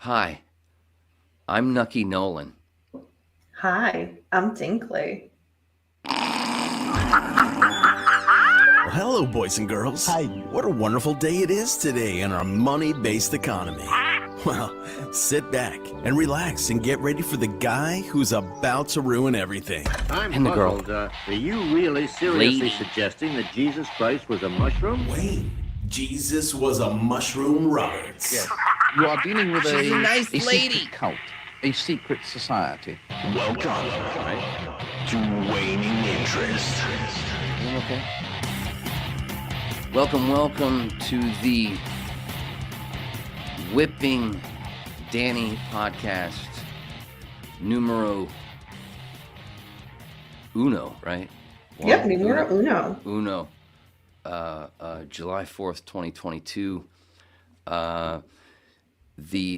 Hi, I'm Nucky Nolan. Hi, I'm Dinkley. Well, hello, boys and girls. Hi. What a wonderful day it is today in our money-based economy. Well, sit back and relax and get ready for the guy who's about to ruin everything. I'm And the girl. puzzled. Are you really seriously Lady. suggesting that Jesus Christ was a mushroom? Wait, Jesus was a mushroom Roberts. Yes. You are dealing with She's a nice lady. secret cult, a secret society. Welcome to Waning Interest. Okay. Welcome to the WIPPing Dani podcast. Numero uno, right? Yep, numero uno. Uno. July 4th, 2022. The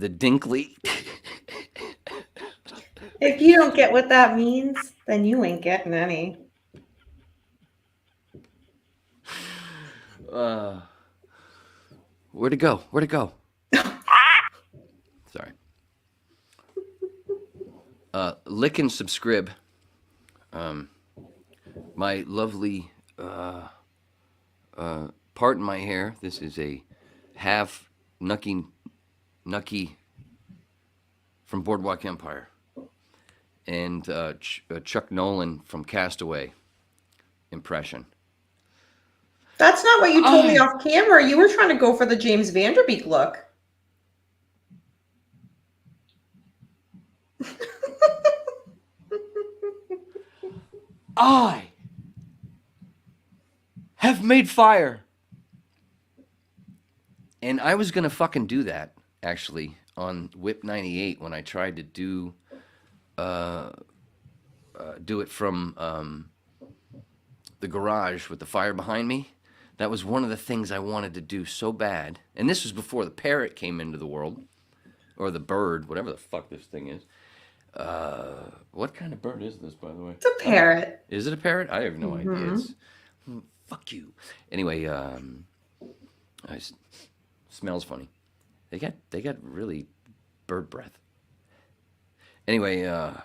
Dinkley. If you don't get what that means, then you ain't getting any. Where'd it go? Sorry. Lick and subscribe. My lovely, pardon my hair. This is a half Nucky from Boardwalk Empire. And Chuck Nolan from Castaway impression. That's not what you told me off camera. You were trying to go for the James Vanderbeek look. I have made fire. And I was going to fucking do that, actually, on Whip 98 when I tried to do it from the garage with the fire behind me. That was one of the things I wanted to do so bad. And this was before the parrot came into the world. Or the bird, whatever the fuck this thing is. What kind of bird is this, by the way? It's a parrot. Is it a parrot? I have no idea. It's, fuck you. Anyway, smells funny. They got really bird breath. Anyway, I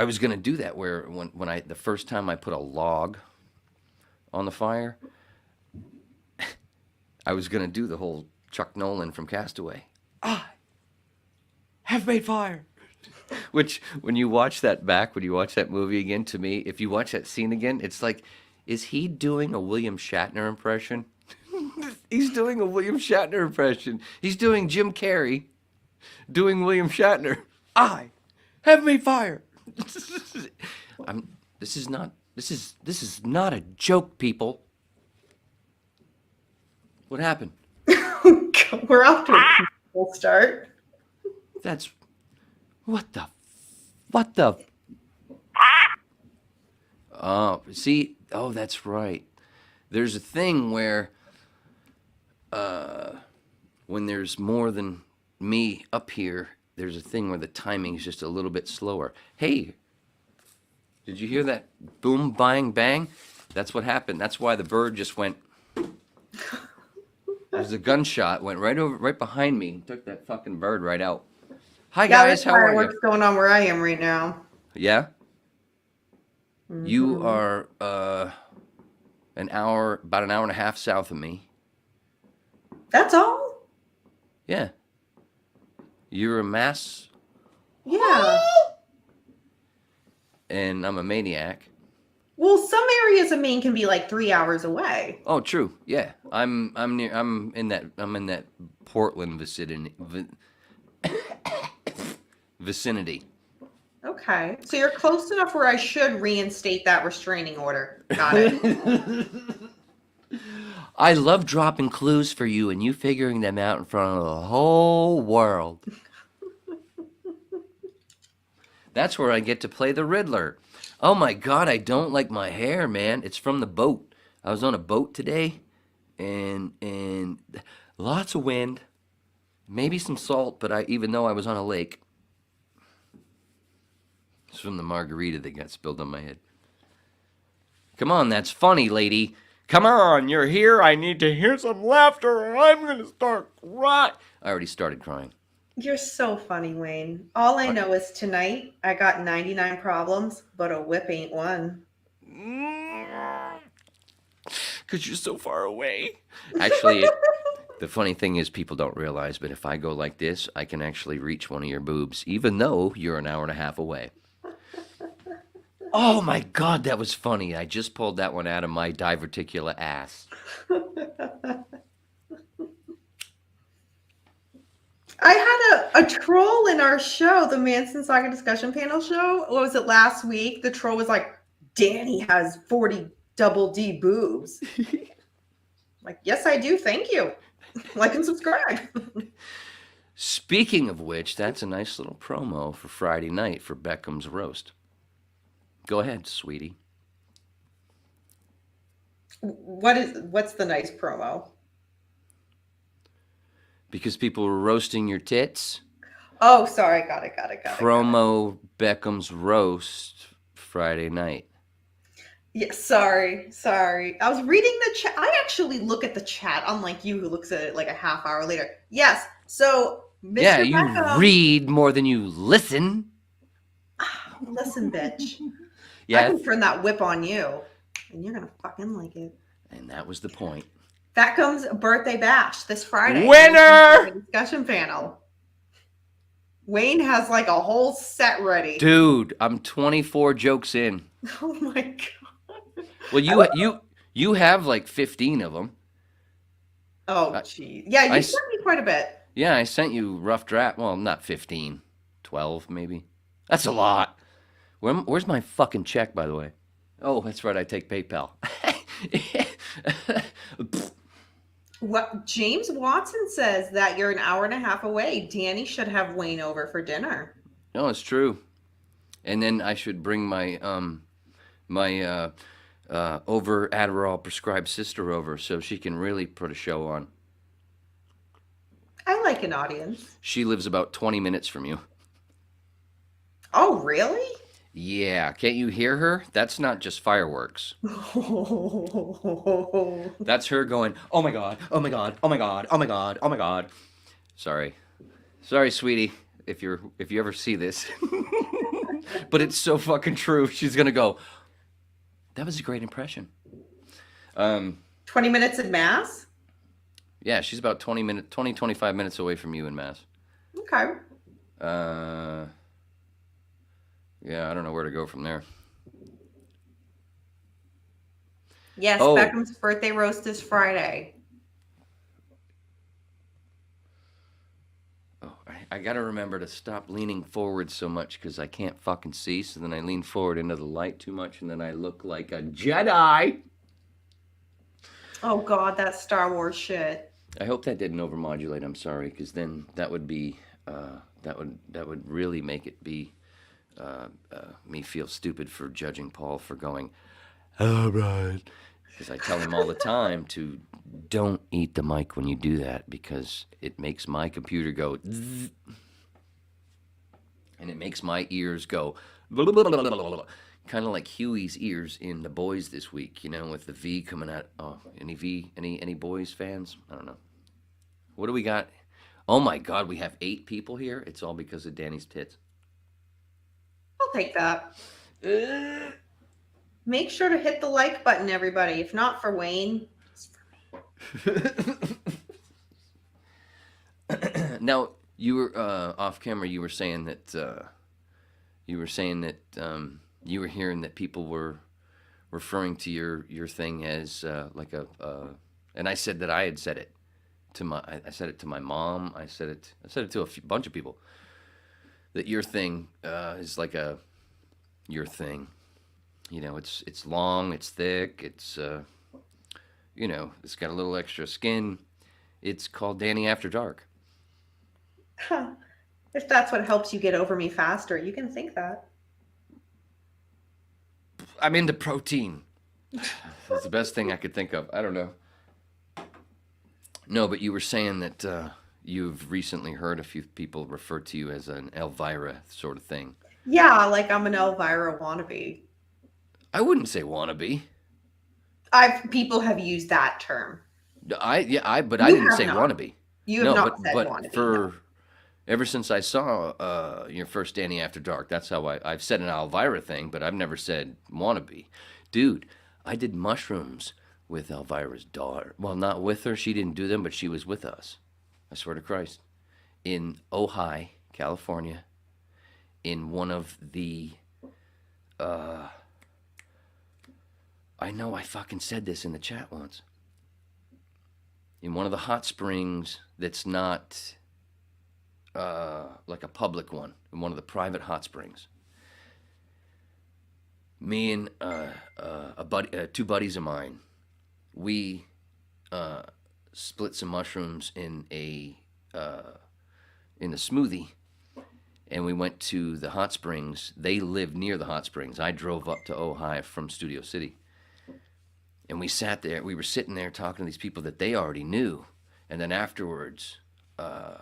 was gonna do that where when the first time I put a log on the fire, I was gonna do the whole Chuck Nolan from Castaway. I have made fire. Which, when you watch that movie again, to me, if you watch that scene again, it's like, is he doing a William Shatner impression? He's doing a William Shatner impression. He's doing Jim Carrey doing William Shatner. I have made fire. This is not a joke, people. What happened? We're off to a peaceful start. That's what the see, that's right. There's a thing where when there's more than me up here, there's a thing where the timing is just a little bit slower. Hey, did you hear that boom, bang, bang? That's what happened. That's why the bird just went. There's a gunshot, went right behind me, and took that fucking bird right out. Hi guys, how are you? What's going on where I am right now? Yeah? You are about an hour and a half south of me. That's all? Yeah. You're a mass, Yeah. and I'm a maniac. Well, some areas of Maine can be like 3 hours away. Oh, true. Yeah, I'm in that Portland vicinity. Okay. So you're close enough where I should reinstate that restraining order. Got it. I love dropping clues for you and you figuring them out in front of the whole world. That's where I get to play the Riddler. Oh my God, I don't like my hair, man. It's from the boat. I was on a boat today, and lots of wind, maybe some salt, but even though I was on a lake, it's from the margarita that got spilled on my head. Come on, that's funny, lady. Come on, you're here. I need to hear some laughter or I'm going to start crying. I already started crying. You're so funny, Wayne. All I know is tonight I got 99 problems, but a whip ain't one. Because you're so far away. Actually, the funny thing is people don't realize, but if I go like this, I can actually reach one of your boobs, even though you're an hour and a half away. Oh my God, that was funny. I just pulled that one out of my diverticular ass. I had a troll in our show, the Manson Saga discussion panel show. What was it last week? The troll was like, Danny has 40 double D boobs. Like, yes, I do. Thank you. Like and subscribe. Speaking of which, that's a nice little promo for Friday night for Beckham's Roast. Go ahead, sweetie. What's the nice promo? Because people were roasting your tits. Oh, sorry. Got it. Promo Beckham's Roast Friday night. Yeah, sorry. I was reading the chat. I actually look at the chat, unlike you who looks at it like a half hour later. Yes. So, Mr. Yeah, you Beckham, read more than you listen. listen, bitch. Yeah. I can turn that whip on you, and you're going to fucking like it. And that was the point. Beckham's birthday bash this Friday. Winner! Discussion panel. Wayne has like a whole set ready. Dude, I'm 24 jokes in. Oh my God. Well, you have like 15 of them. Oh, geez. Yeah, you sent me quite a bit. Yeah, I sent you rough draft. Well, not 15. 12, maybe. That's a lot. Where's my fucking check, by the way? Oh, that's right. I take PayPal. What James Watson says that you're an hour and a half away. Danny should have Wayne over for dinner. No, it's true. And then I should bring my over Adderall prescribed sister over so she can really put a show on. I like an audience. She lives about 20 minutes from you. Oh, really? Yeah, can't you hear her? That's not just fireworks. That's her going, oh my God, oh my God, oh my God, oh my God, oh my God. Sorry, sweetie, if you ever see this. But it's so fucking true. She's gonna go, that was a great impression. 20 minutes in Mass? Yeah, she's about 25 minutes away from you in Mass. Okay. Yeah, I don't know where to go from there. Yes, Oh. Beckham's birthday roast is Friday. Oh, I got to remember to stop leaning forward so much because I can't fucking see. So then I lean forward into the light too much, and then I look like a Jedi. Oh God, that Star Wars shit. I hope that didn't overmodulate. I'm sorry, because then that would be that would really make it be me feel stupid for judging Paul for going, all right. Because I tell him all the time to don't eat the mic when you do that because it makes my computer go zzz, and it makes my ears go kind of like Huey's ears in The Boys this week, you know, with the V coming out. Oh, any Boys fans? I don't know. What do we got? Oh my God, we have 8 people here. It's all because of Danny's tits. I'll take that. Make sure to hit the like button, everybody. If not for Wayne, it's for me. Now, you were off camera. You were saying that you were hearing that people were referring to your thing as like a. And I said that I had said it to I said it to my mom. I said it to a bunch of people. That your thing is like your thing. You know, it's long, it's thick, it's you know, it's got a little extra skin. It's called Danny After Dark. If that's what helps you get over me faster, you can think that. I'm into protein. That's the best thing I could think of. I don't know. No, but you were saying that you've recently heard a few people refer to you as an Elvira sort of thing. Yeah, like I'm an Elvira wannabe. I wouldn't say wannabe. People have used that term. But I You didn't have say not. wannabe. You have No, not said but wannabe. for no. ever since I saw your first Danny After Dark, that's how I've said an Elvira thing, but I've never said wannabe. Dude, I did mushrooms with Elvira's daughter. Well, not with her. She didn't do them, but she was with us. I swear to Christ. In Ojai, California, in one of the I know I fucking said this in the chat once. In one of the hot springs that's not like a public one, in one of the private hot springs. Me and two buddies of mine, we split some mushrooms in a smoothie, and we went to the hot springs. They lived near the hot springs. I drove up to Ojai from Studio City. And we sat there, we were sitting there talking to these people that they already knew. And then afterwards, one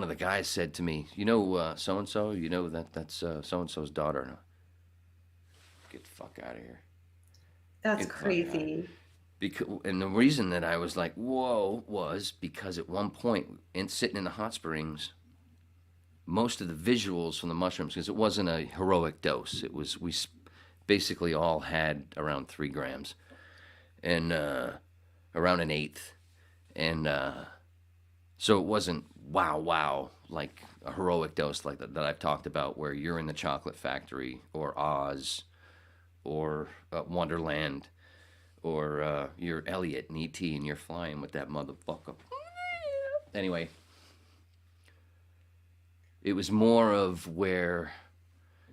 of the guys said to me, you know so-and-so? You know that's so-and-so's daughter. No. Get the fuck out of here. That's crazy. And the reason that I was like, whoa, was because at one point, sitting in the hot springs, most of the visuals from the mushrooms, because it wasn't a heroic dose. It was, we basically all had around 3 grams and around an eighth. And so it wasn't wow, like a heroic dose like that I've talked about, where you're in the chocolate factory or Oz or Wonderland, or you're Elliot and E.T. and you're flying with that motherfucker. Anyway, it was more of where,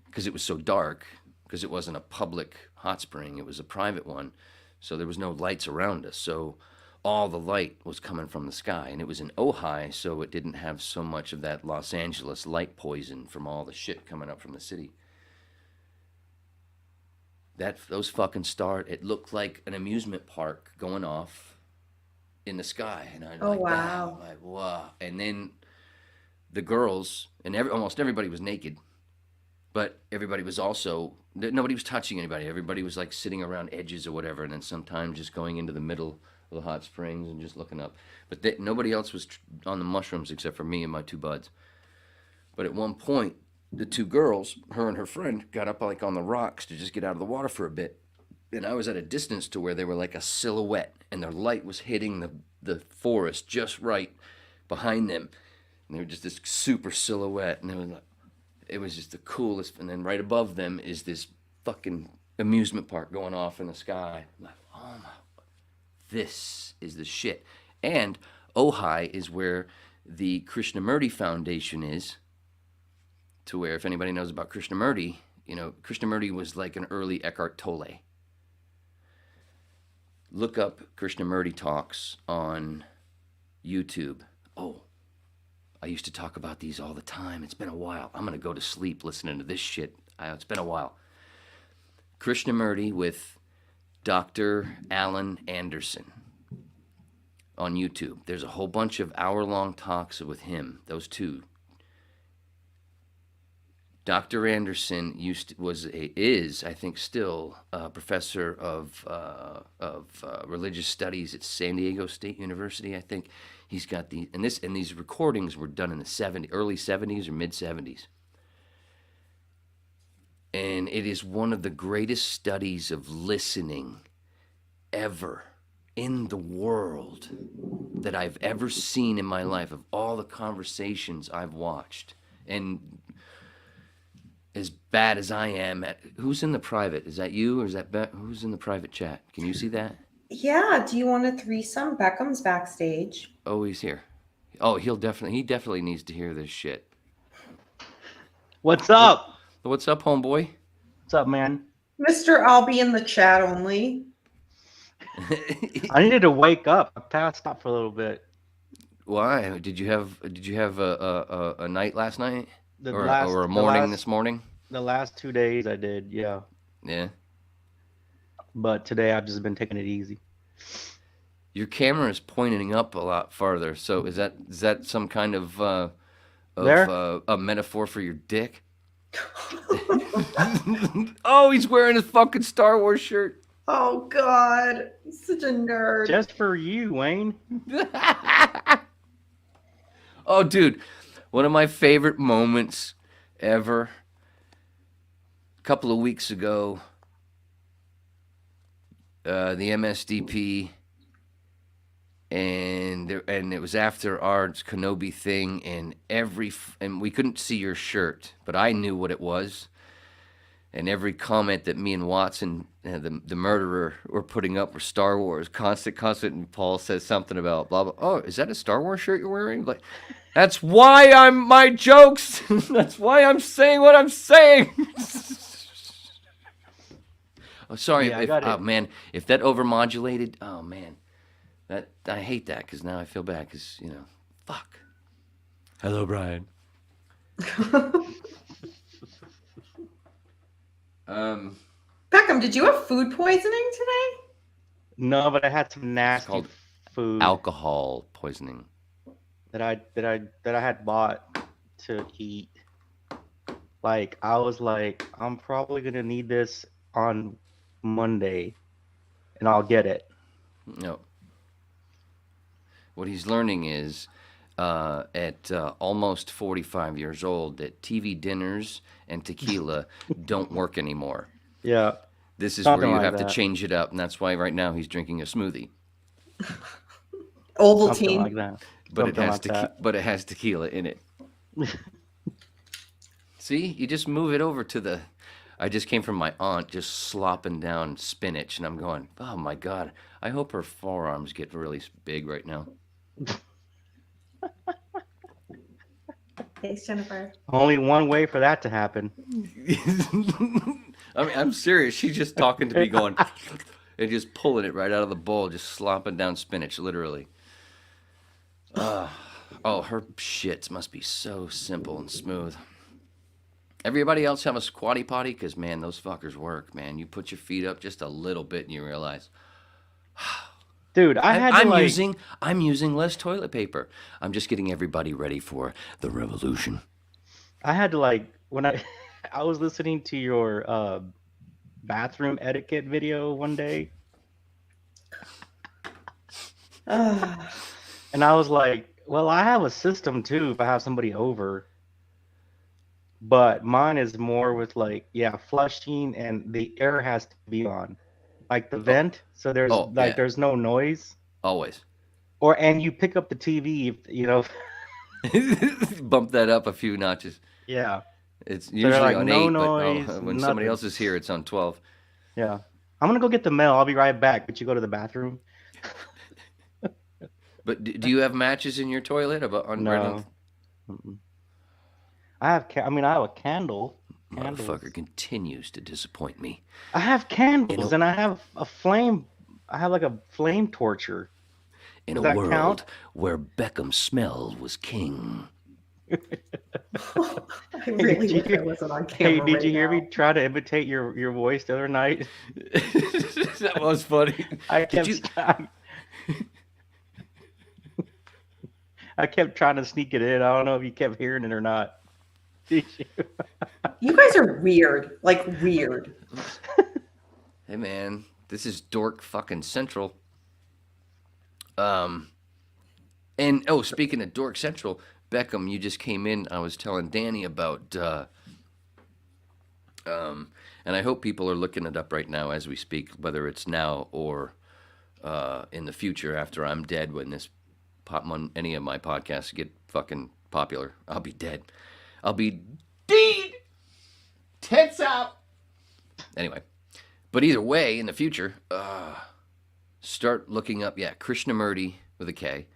because it was so dark, because it wasn't a public hot spring, it was a private one, so there was no lights around us. So all the light was coming from the sky, and it was in Ojai, so it didn't have so much of that Los Angeles light poison from all the shit coming up from the city. Those fucking stars, it looked like an amusement park going off in the sky, and I Oh, wow. Like, wow. And then the girls, and almost everybody was naked, but everybody was also, nobody was touching anybody. Everybody was like sitting around edges or whatever, and then sometimes just going into the middle of the hot springs and just looking up. But nobody else was on the mushrooms except for me and my 2 buds. But at one point, the 2 girls, her and her friend, got up like on the rocks to just get out of the water for a bit. And I was at a distance to where they were like a silhouette, and their light was hitting the forest just right behind them. And they were just this super silhouette, and they were like, it was just the coolest. And then right above them is this fucking amusement park going off in the sky. I'm like, oh my, this is the shit. And Ojai is where the Krishnamurti Foundation is, to where, if anybody knows about Krishnamurti, you know, Krishnamurti was like an early Eckhart Tolle. Look up Krishnamurti talks on YouTube. Oh, I used to talk about these all the time. It's been a while. I'm going to go to sleep listening to this shit. It's been a while. Krishnamurti with Dr. Alan Anderson on YouTube. There's a whole bunch of hour-long talks with him, those 2. Dr. Anderson is, I think, still a professor of religious studies at San Diego State University. I think he's got these recordings were done in the early 70s or mid 70s, and it is one of the greatest studies of listening ever in the world that I've ever seen in my life, of all the conversations I've watched. And as bad as I am at, who's in the private? Is that you, or is that who's in the private chat? Can you see that? Yeah. Do you want a threesome? Beckham's backstage. Oh, he's here. Oh, he definitely needs to hear this shit. What's up? What's up, homeboy? What's up, man? Mr. I'll be in the chat only. I needed to wake up. I passed out for a little bit. Why? Did you have a night last night? Or a morning this morning? The last 2 days I did, yeah. Yeah. But today I've just been taking it easy. Your camera is pointing up a lot farther. So is that some kind of a metaphor for your dick? Oh, he's wearing his fucking Star Wars shirt. Oh God, he's such a nerd. Just for you, Wayne. Oh, dude, one of my favorite moments ever. A couple of weeks ago, the MSDP, and it was after our Kenobi thing, and and we couldn't see your shirt, but I knew what it was. And every comment that me and Watson, the murderer, were putting up were Star Wars, constant. And Paul says something about blah blah. Oh, is that a Star Wars shirt you're wearing? Like, that's why my jokes. That's why I'm saying what I'm saying. Oh, sorry. Yeah, Oh man, if that overmodulated, oh man, I hate that because now I feel bad because fuck. Hello, Brian. Beckham, did you have food poisoning today? No, but I had some nasty called food Alcohol poisoning. that I had bought to eat. Like I was like, I'm probably gonna need this on Monday, and I'll get it. No. What he's learning is, at almost 45 years old, that TV dinners and tequila don't work anymore. Yeah. This is Something where you like have to that. change it up, and that's why right now he's drinking a smoothie. Something Ovaltine. like that. But it Something has like that. but it has tequila in it. See, you just move it over to the. I just came from my aunt just slopping down spinach, and I'm going, oh my god! I hope her forearms get really big right now. Thanks, Jennifer. Only one way for that to happen. I mean, I'm serious. She's just talking to me, going, and just pulling it right out of the bowl, just slopping down spinach, literally. Oh, her shits must be so simple and smooth. Everybody else have a squatty potty? Because, man, those fuckers work, man. You put your feet up just a little bit and you realize. Dude, I'm using less toilet paper. I'm just getting everybody ready for the revolution. I had to when I was listening to your bathroom etiquette video one day, and I was like, well, I have a system too if I have somebody over. But mine is more with flushing, and the air has to be on, like the vent, so there's there's no noise. Always. And you pick up the TV, Bump that up a few notches. Yeah. It's usually on no 8, noise, but when somebody nothing. else is here, it's on 12. Yeah. I'm gonna go get the mail. I'll be right back. But you go to the bathroom. But do you have matches in your toilet? No. I have a candle. Motherfucker continues to disappoint me. I have candles, and I have a flame. I have a flame torcher. In Does a that world count? where Beckham smell was king. I really wish I wasn't on camera. Hey, did right you hear now. me try to imitate your voice the other night? That was funny. I kept trying to sneak it in. I don't know if you kept hearing it or not. Did you? You guys are weird. Like weird. Hey man, this is dork fucking central. And speaking of dork central, Beckham, you just came in. I was telling Dani about, and I hope people are looking it up right now as we speak, whether it's now or in the future after I'm dead, when any of my podcasts get fucking popular. I'll be dead. I'll be deed. Tits out. Anyway, but either way, in the future, start looking up. Yeah, Krishnamurti with a K.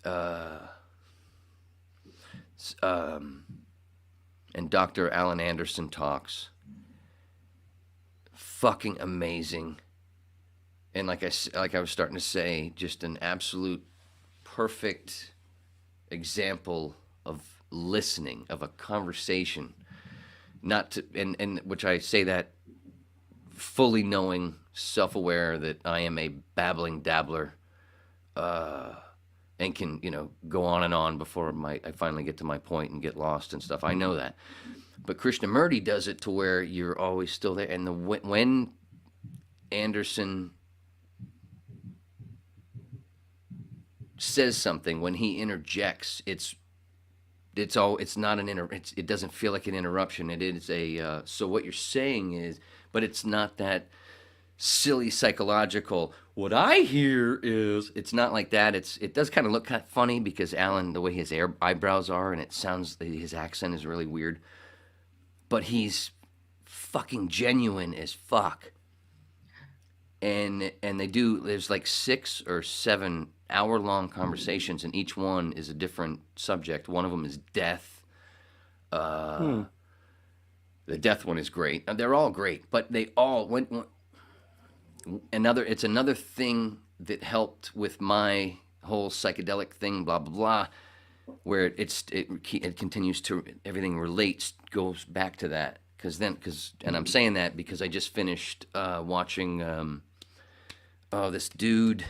And Dr. Alan Anderson talks. Fucking amazing. And like I was starting to say, just an absolute perfect example of listening, of a conversation. Not to, and which I say that fully knowing, self-aware that I am a babbling dabbler, and can, go on and on before I finally get to my point and get lost and stuff. I know that. But Krishnamurti does it to where you're always still there. And when Anderson says something, when he interjects, it doesn't feel like an interruption. It is a so what you're saying is, but it's not that silly psychological. What I hear is, it's not like that. It does kind of look kind of funny because Alan, the way his eyebrows are, and it sounds, his accent is really weird. But he's fucking genuine as fuck. And there's like 6 or 7 hour-long conversations, and each one is a different subject. One of them is death. The death one is great. They're all great, but they all went. It's another thing that helped with my whole psychedelic thing, blah blah blah, where it continues to, everything goes back to that, and I'm saying that because I just finished watching this dude.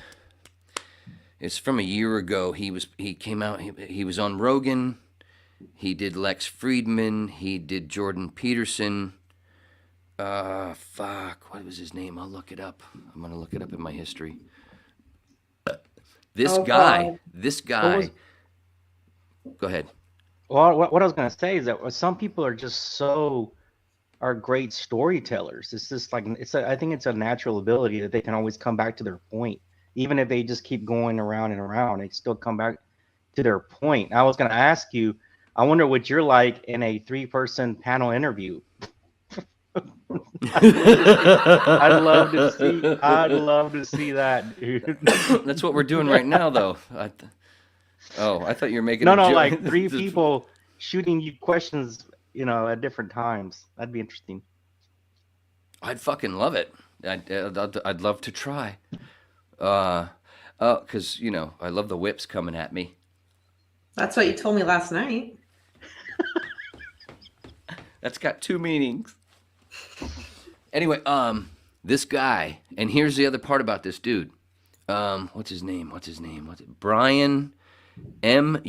It's from a year ago. He came out. He was on Rogan. He did Lex Friedman. He did Jordan Peterson. What was his name? I'll look it up. I'm gonna look it up in my history. This guy. Go ahead. Well, what I was gonna say is that some people are great storytellers. It's just like I think it's a natural ability that they can always come back to their point, even if they just keep going around and around. They still come back to their point. I was gonna ask you. I wonder what you're like in a 3-person panel interview. I'd love to see that, dude. That's what we're doing right now, though. I thought you were making no, like 3 people shooting you questions, at different times. That'd be interesting. I'd fucking love it. I'd love to try. Because I love the whips coming at me. That's what you told me last night. That's got 2 meanings. Anyway, this guy, and here's the other part about this dude. What's his name? Brian, Muraresku.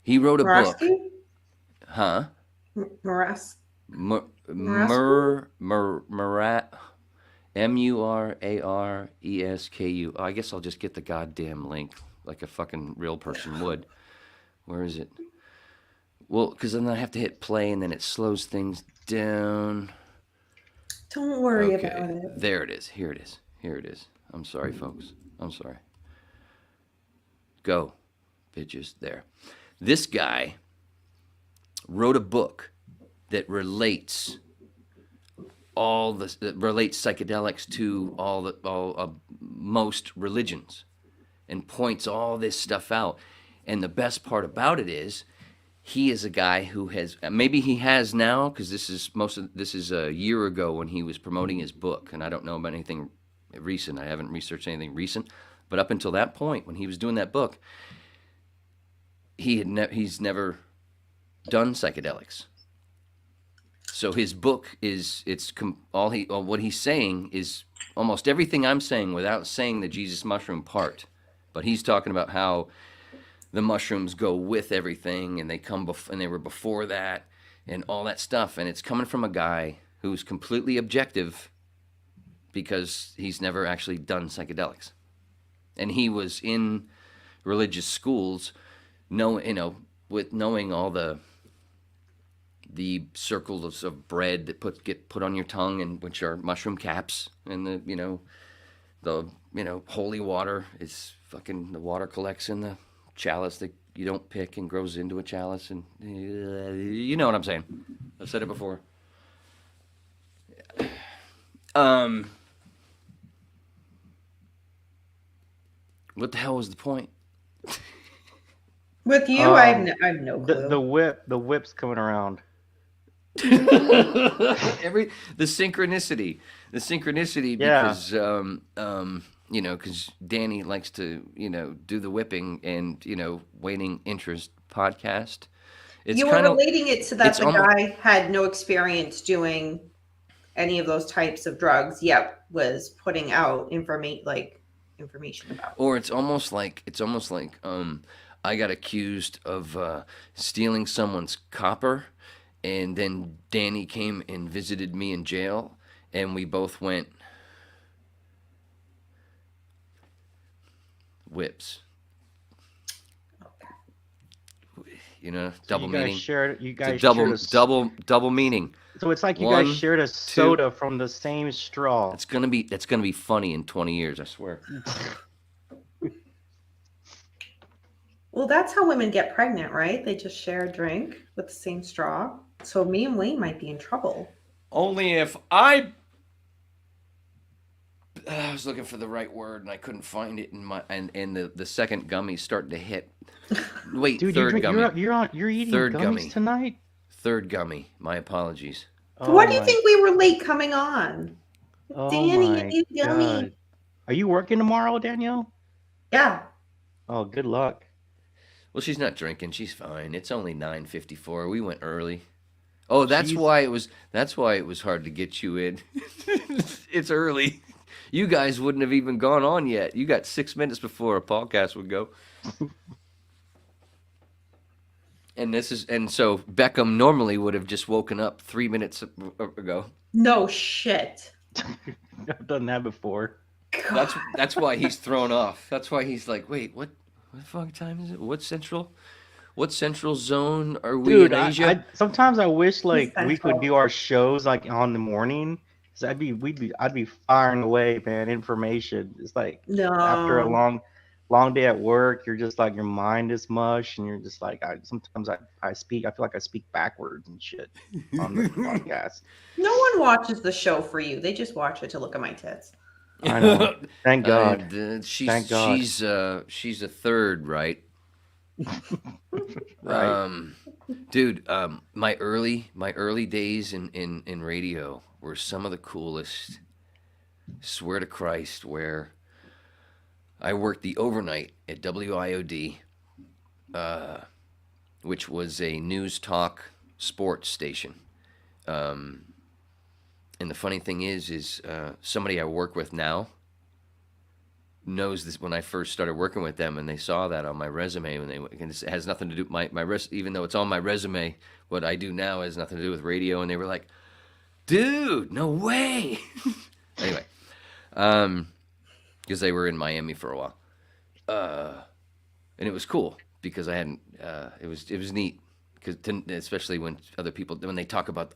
He wrote a book. Huh? Muraresku. I guess I'll just get the goddamn link like a fucking real person would. Where is it? Well, because then I have to hit play and then it slows things down. Don't worry about it. There it is. Here it is. I'm sorry, folks. I'm sorry. Go, bitches. There. This guy wrote a book that relates psychedelics to most religions, and points all this stuff out. And the best part about it is, he is a guy who has, maybe he has now, because this is a year ago when he was promoting his book, and I don't know about anything recent. I haven't researched anything recent, but up until that point, when he was doing that book, he's never done psychedelics. So his book what he's saying is almost everything I'm saying without saying the Jesus mushroom part. But he's talking about how the mushrooms go with everything, and they and they were before that, and all that stuff. And it's coming from a guy who's completely objective because he's never actually done psychedelics, and he was in religious schools, with knowing all the circles of bread that get put on your tongue, and which are mushroom caps, and the holy water is fucking, the water collects in the chalice that you don't pick and grows into a chalice, and you know what I'm saying. I've said it before. What the hell was the point? With you, I have no clue. The whip's coming around. The synchronicity, Yeah. because because Danny likes to do the whipping, and Waning Interest podcast. It's You were relating it to that the guy had no experience doing any of those types of drugs, yet was putting out information about. Or it's almost like I got accused of stealing someone's copper, and then Danny came and visited me in jail, and we both went whips. You know, double meaning. You guys Double meaning. So it's like you One, guys shared a soda from the same straw. That's gonna be funny in 20 years, I swear. Well, that's how women get pregnant, right? They just share a drink with the same straw. So me and Wayne might be in trouble. Only if I was looking for the right word and I couldn't find it in my and the second gummy's starting to hit. Wait, Dude, third gummy. you're eating Third gummies gummy. tonight? Third gummy. My apologies. Why do you think we were late coming on? Oh Danny my and you gummy. God. Are you working tomorrow, Danielle? Yeah. Oh, good luck. Well, she's not drinking. She's fine. It's only 9:54. We went early. Oh, that's Jeez. why it was hard to get you in. It's early. You guys wouldn't have even gone on yet. You got 6 minutes before a podcast would go. And so Beckham normally would have just woken up 3 minutes ago. No shit. I've done that before. That's why he's thrown off. That's why he's like, wait, what the fuck time is it? What central zone are we Dude, in Asia? sometimes I wish like we Central. could do our shows like on the morning. 'Cause I'd be firing away, man, information. It's like No. after a long day at work, you're just like your mind is mush, and you're just like sometimes I feel like I speak backwards and shit on the podcast. No one watches the show for you. They just watch it to look at my tits. I know. Thank God. Thank God. She's a third, right? Right. Dude, my early days in radio were some of the coolest. Swear to Christ, where I worked the overnight at WIOD, which was a news talk sports station. And the funny thing is somebody I work with now knows this when I first started working with them, and they saw that on my resume and it has nothing to do even though it's on my resume, what I do now has nothing to do with radio, and they were like, dude, no way. Anyway, because they were in Miami for a while, and it was cool because I hadn't. It was neat because especially when they talk about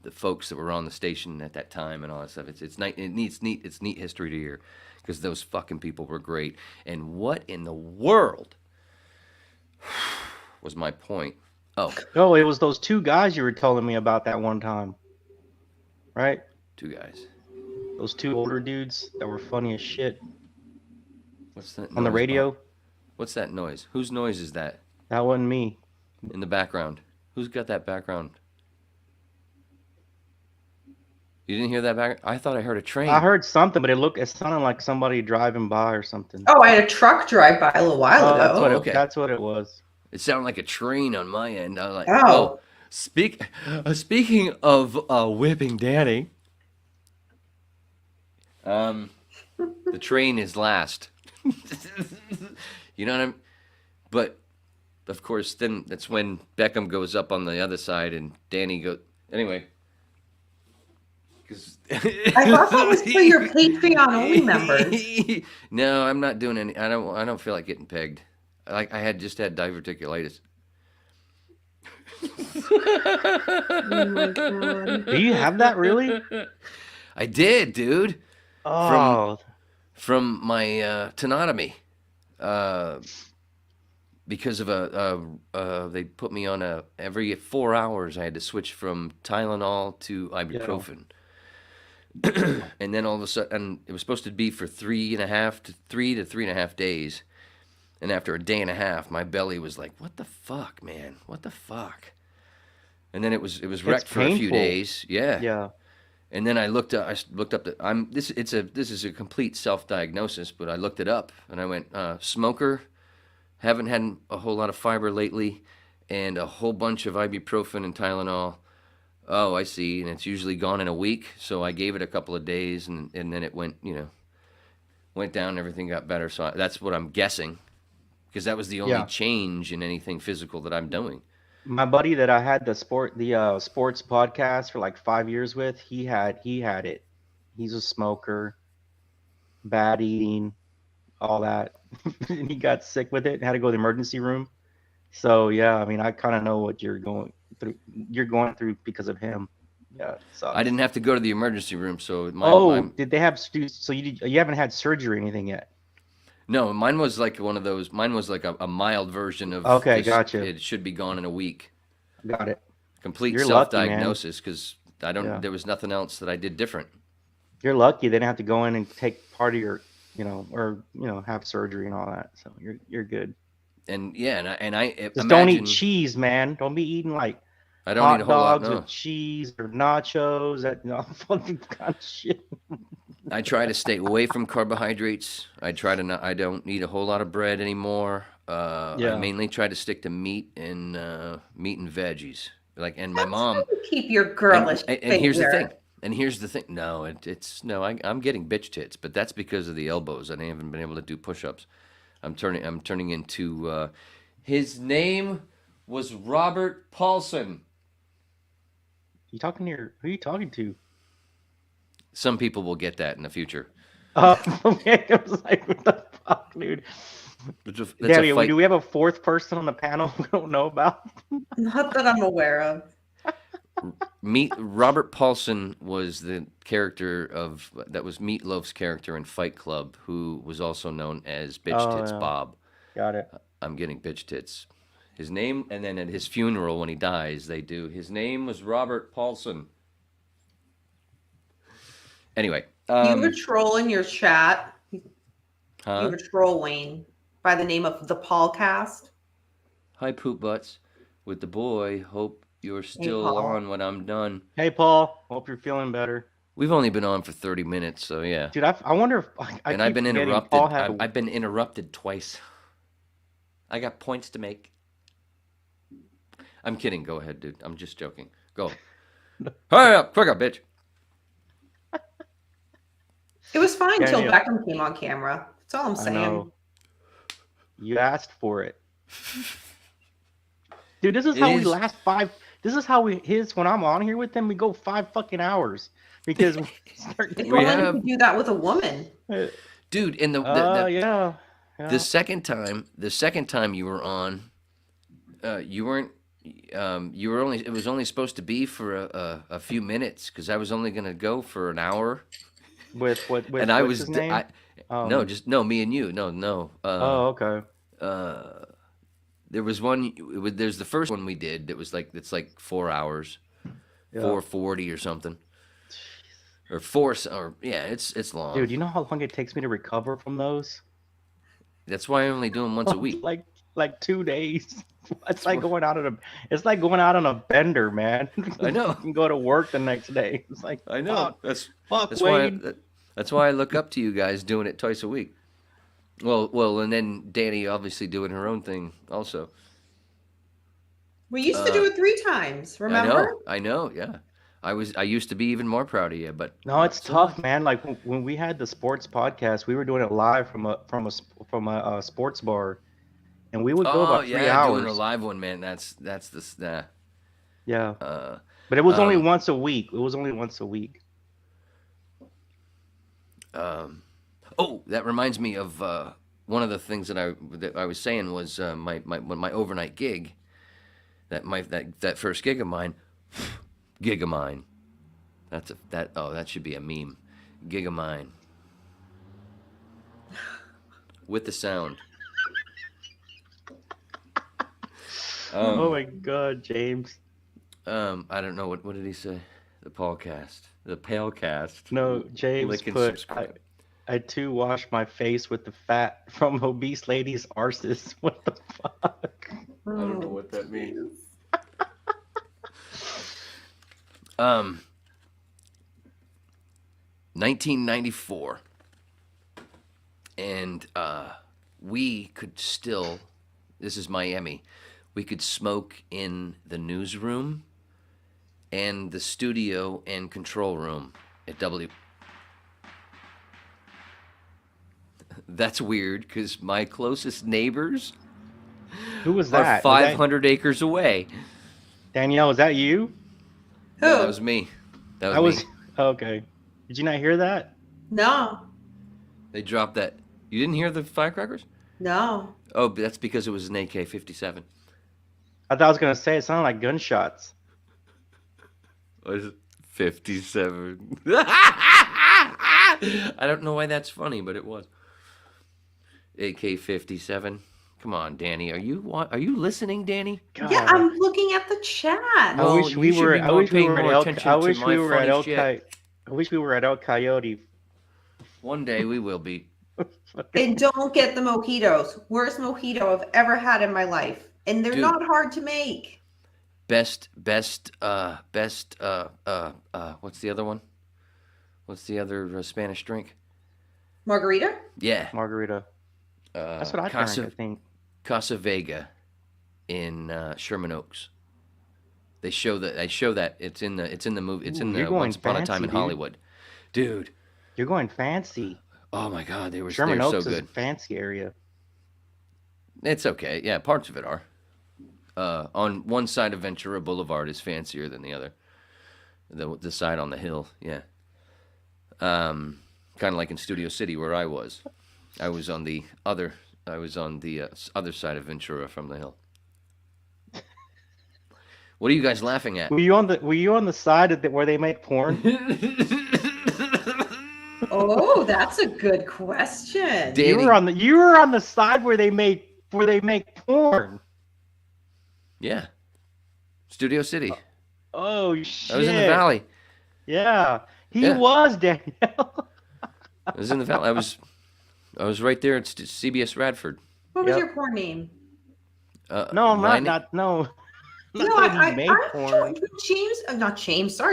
the folks that were on the station at that time and all that stuff. It's neat history to hear because those fucking people were great. And what in the world was my point? Oh, it was those two guys you were telling me about that one time, right? two guys. Those two older dudes that were funny as shit What's that on the noise, radio. Bob? What's that noise? Whose noise is that That wasn't me. in the background? Who's got that background? You didn't hear that back? I thought I heard a train. I heard something, but it sounded like somebody driving by or something. Oh, I had a truck drive by a little while ago. That's what it was. It sounded like a train on my end. I was like, Oh. Speaking of whipping Danny, the train is last. You know what I'm? But of course, then that's when Beckham goes up on the other side and Danny goes. Anyway. I thought that was for your Patreon only members. No, I'm not doing any. I don't feel like getting pegged. I had diverticulitis. Oh my God. Do you have that really? I did, dude. Oh, From my tenotomy, because of they put me on every 4 hours I had to switch from Tylenol to ibuprofen. And then all of a sudden, it was supposed to be for 3 to 3.5 days. And after a day and a half, my belly was like, "What the fuck, man? What the fuck?" And then it was wrecked for a few days. Yeah. yeah. And then I looked up this is a complete self-diagnosis, but I looked it up and I went, smoker, haven't had a whole lot of fiber lately, and a whole bunch of ibuprofen and Tylenol. Oh, I see. And it's usually gone in a week. So I gave it a couple of days and then it went down and everything got better. So that's what I'm guessing. because that was the only Yeah. change in anything physical that I'm doing. My buddy that I had the sports podcast for like 5 years with, he had it. He's a smoker, bad eating, all that. And he got sick with it and had to go to the emergency room. So yeah, I mean, I kind of know what you're going through. You're going through because of him. Yeah, it sucks. I didn't have to go to the emergency room, so Did they have so you haven't had surgery or anything yet? No, mine was like one of those. Mine was like a mild version of. Okay, gotcha. It should be gone in a week. Got it. Complete You're lucky, man. self-diagnosis because I don't. Yeah. There was nothing else that I did different. You're lucky they didn't have to go in and take part of your, have surgery and all that. So you're good. And yeah, and I Just don't eat cheese, man. Don't be eating like I don't hot eat a whole lot. dogs No. with cheese or nachos. That fucking kind of shit. I try to stay away from carbohydrates. I try to not. I don't eat a whole lot of bread anymore. I Yeah. mainly try to stick to meat and veggies. And my That's mom. how you keep your girlish And here's the finger. thing. And here's the thing. No, I'm getting bitch tits, but that's because of the elbows. I haven't been able to do push-ups. I'm turning into. His name was Robert Paulson. Who are you talking to? Some people will get that in the future. Okay. I was like, what the fuck, dude? That's Danny, a fight. do we have a fourth person on the panel we don't know about? Not that I'm aware of. Robert Paulson was the character that was Meatloaf's character in Fight Club, who was also known as Bitch Tits yeah. Bob. Got it. I'm getting bitch tits. His name, and then at his funeral when he dies, they do. His name was Robert Paulson. Anyway, You were trolling your chat. huh? You were trolling by the name of the Paulcast. Hi, poop butts. With the boy, hope you're still Paul. on when I'm done. Hey, Paul. Hope you're feeling better. We've only been on for 30 minutes, so yeah. Dude, I wonder if And I've been keep forgetting interrupted. Paul had I've been interrupted twice. I got points to make. I'm kidding. Go ahead, dude. I'm just joking. Go. Hurry up. Quick up, bitch. It was fine till Daniel. Beckham came on camera. That's all I'm I saying. know. You asked for it. Dude, this is It how we is- last five. This is how when I'm on here with them, we go 5 fucking hours because we start. If We only have- you could do that with a woman. Dude, and Yeah. the second time you were on, you weren't. You were only. It was only supposed to be for a few minutes because I was only gonna go for an hour. With And I what's was. his name? No, me and you. No. Okay. There was one. There's the first one we did. That was it's like 4 hours, Yeah. 4:40 or something, or four. Or yeah, it's long. Dude, you know how long it takes me to recover from those? That's why I only do them once a week. Like 2 days. It's like going out on a bender, man. I know. You can go to work the next day. It's like I know. Fuck, That's why. Wade. That's why I look up to you guys doing it twice a week. Well, and then Danny obviously doing her own thing also. We used to do it 3 times. Remember? I know. Yeah, I used to be even more proud of you, but No, it's tough, man. Like when we had the sports podcast, we were doing it live from a sports bar, and we would go about 3 hours. doing a live one, man. That's this. Yeah, but it was only once a week. It was only once a week. Oh, that reminds me of one of the things that I was saying was my overnight gig, that first gig of mine, that should be a meme, gig of mine, with the sound. Oh my God, James. I don't know what did he say? The Paulcast, the Palecast. No, James Like and put. subscribe. I too wash my face with the fat from obese ladies' arses. What the fuck? I don't know what that means. 1994, and we could still. This is Miami. We could smoke in the newsroom, and the studio and control room at That's weird because my closest neighbors Who was are that? 500 acres away. Danielle, was that you? Who? No, that was me. That was me. Okay. Did you not hear that? No. They dropped that. You didn't hear the firecrackers? No. Oh, but that's because it was an AK-57. I thought I was gonna say it sounded like gunshots. What is it? 57. I don't know why that's funny, but it was. AK-57. Come on, Danny. Are you listening, Danny? God. Yeah, I'm looking at the chat. I Well, wish you we should were. be I more wish we paying were at more El. attention I to wish my we were at funny El. shit. I wish we were at El Coyote. One day we will be. And don't get the mojitos. Worst mojito I've ever had in my life. And they're Dude. not hard to make. Best, what's the other one? What's the other Spanish drink? Margarita? Yeah. Margarita. That's what I drank, I think. Casa Vega in Sherman Oaks. They show that it's in the movie. It's in You're the going Once Upon a Time fancy, in dude. Hollywood. Dude. You're going fancy. Oh my God, they're Sherman so Oaks is a good. fancy area. It's okay. Yeah, parts of it are. On one side of Ventura Boulevard is fancier than the other. The side on the hill, yeah. Kind of like in Studio City where I was. I was on the other side of Ventura from the hill. What are you guys laughing at? Were you on the side of where they make porn? Oh, that's a good question. Danny. You were on the side where they make porn. Yeah. Studio City. Oh shit! I was in the valley. Yeah, he Yeah. was Danielle. I was in the valley. I was right there at CBS Radford. What was Yep. your porn name? No, mine- no. No, Not that I he made I'm sure porn.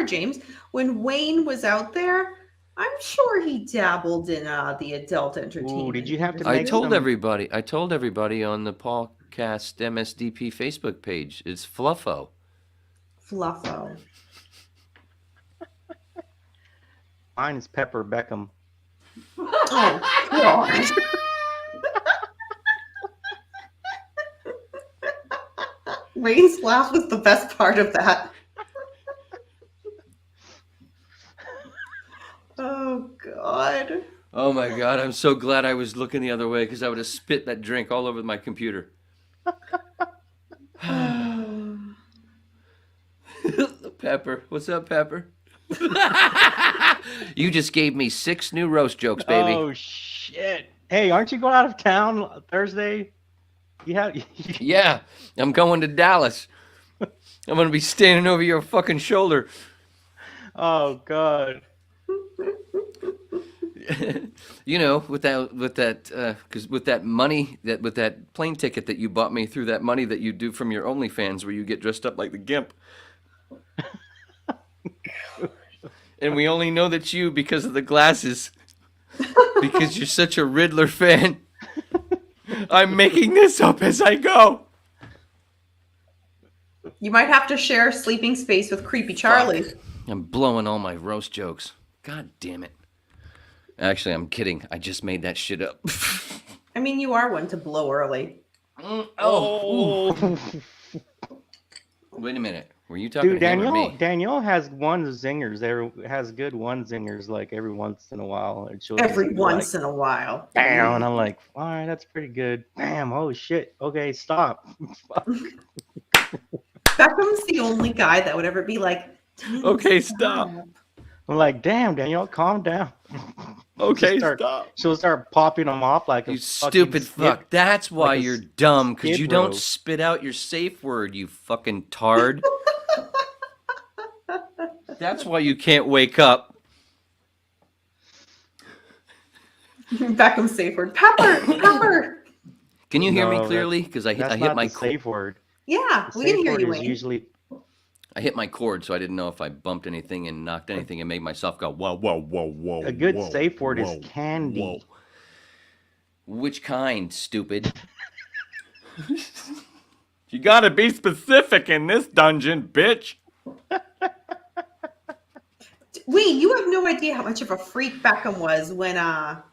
James. When Wayne was out there, I'm sure he dabbled in the adult entertainment. did you have to I make told some- everybody on the Paulcast MSDP Facebook page. It's Fluffo. Fluffo? Mine is Pepper Beckham. Oh God! Wayne's laugh was the best part of that. Oh God! Oh my God, I'm so glad I was looking the other way because I would have spit that drink all over my computer. Pepper. What's up, Pepper? You just gave me 6 new roast jokes, baby. Oh shit! Hey, aren't you going out of town Thursday? You have. Yeah, I'm going to Dallas. I'm going to be standing over your fucking shoulder. Oh god. You know, with that money, with that plane ticket that you bought me through that money that you do from your OnlyFans where you get dressed up like the Gimp. And we only know that's you because of the glasses. Because you're such a Riddler fan. I'm making this up as I go. You might have to share sleeping space with Creepy Charlie. Fuck. I'm blowing all my roast jokes. God damn it. Actually, I'm kidding. I just made that shit up. I mean, you are one to blow early. Oh. Wait a minute. Were you talking Dude, to him or me? Danielle has one-zingers. Has good one-zingers like every once in a while. And she'll Every just be once like, in a while. bam, and I'm like, all right, that's pretty good. Bam, oh shit. Okay, stop. Beckham's the only guy that would ever be like, Okay, stop. I'm like, damn, Danielle, calm down. Okay, stop. She'll start popping them off like a You fucking stupid skip. fuck. That's why like a you're dumb, because skid you don't row. spit out your safe word, you fucking tard. That's why you can't wake up. Beckham's safe word. Pepper. Can you hear me No, clearly? Because I That's hit not my the safe word. Yeah, The we can safe hear word you, is Wayne. usually I hit my cord, so I didn't know if I bumped anything and knocked anything and made myself go whoa, whoa, whoa, whoa. a good whoa, safe word whoa, is candy. whoa. Which kind, stupid? You gotta be specific in this dungeon, bitch. Wait, you have no idea how much of a freak Beckham was when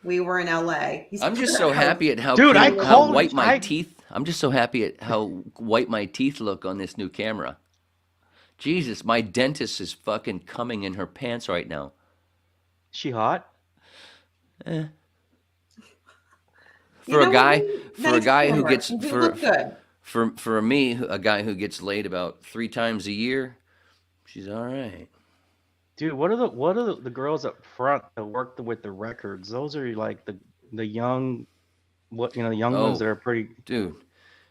we were in LA. I'm just so happy at how Dude, clean, I how called- white my I- teeth. I'm just so happy at how white my teeth look on this new camera. Jesus, my dentist is fucking coming in her pants right now. She hot? For You a know guy, what? for a Nice guy who camera. gets You do look good. for me, a guy who gets laid about 3 times a year, she's all right. Dude, what are the girls up front that work with the records? Those are like the young, the young ones that are pretty. Dude,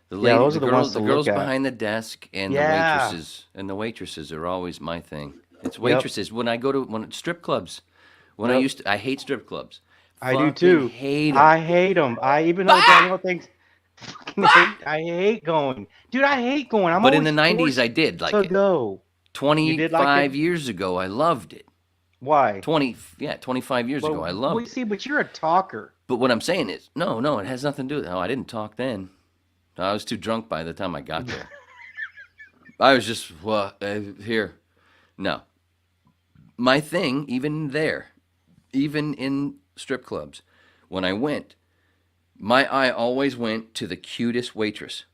the Yeah, those the are the girls, ones to the girls look at. behind the desk and Yeah. the waitresses are always my thing. It's Yep. waitresses when I go to strip clubs. Yep. I hate strip clubs. I do Fucking too. Hate 'em. I hate them. I even though Daniel thinks fucking hate. I hate going, dude. I hate going. But in the 90s, I did like to it. go. You did like 25 it? years ago, I loved it. Why? 25 years ago, I loved Well, it. see, but you're a talker. But what I'm saying is, no, it has nothing to do with it. Oh, I didn't talk then. I was too drunk by the time I got there. I was just, here. No. My thing, even there, even in strip clubs, when I went, my eye always went to the cutest waitress.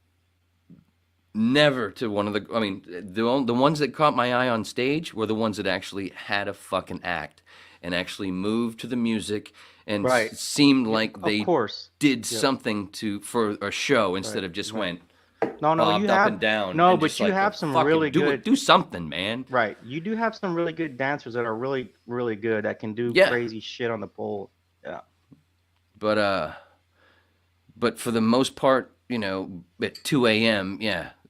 Never to one of the, the ones that caught my eye on stage were the ones that actually had a fucking act and actually moved to the music and Right. seemed like they Of course. did something for a show instead of just went No, bobbed you up have and down. No, and but just you like, have some fucking really do good. do something, man. Right. You do have some really good dancers that are really, really good that can do Yeah. crazy shit on the pole. Yeah. But for the most part, at 2 a.m.,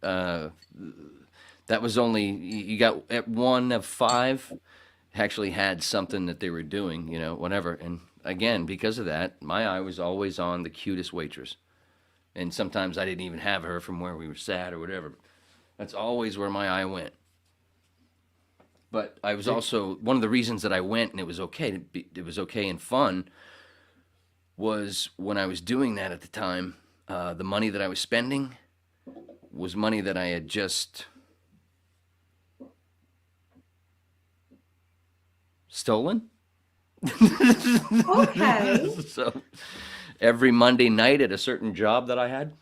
that was only, you got at 1 of 5 actually had something that they were doing, whatever. And again, because of that, my eye was always on the cutest waitress. And sometimes I didn't even have her from where we were sat or whatever. That's always where my eye went. But I was also, one of the reasons that I went and it was okay, it was okay and fun, was when I was doing that at the time, the money that I was spending was money that I had just stolen. Okay. So every Monday night at a certain job that I had.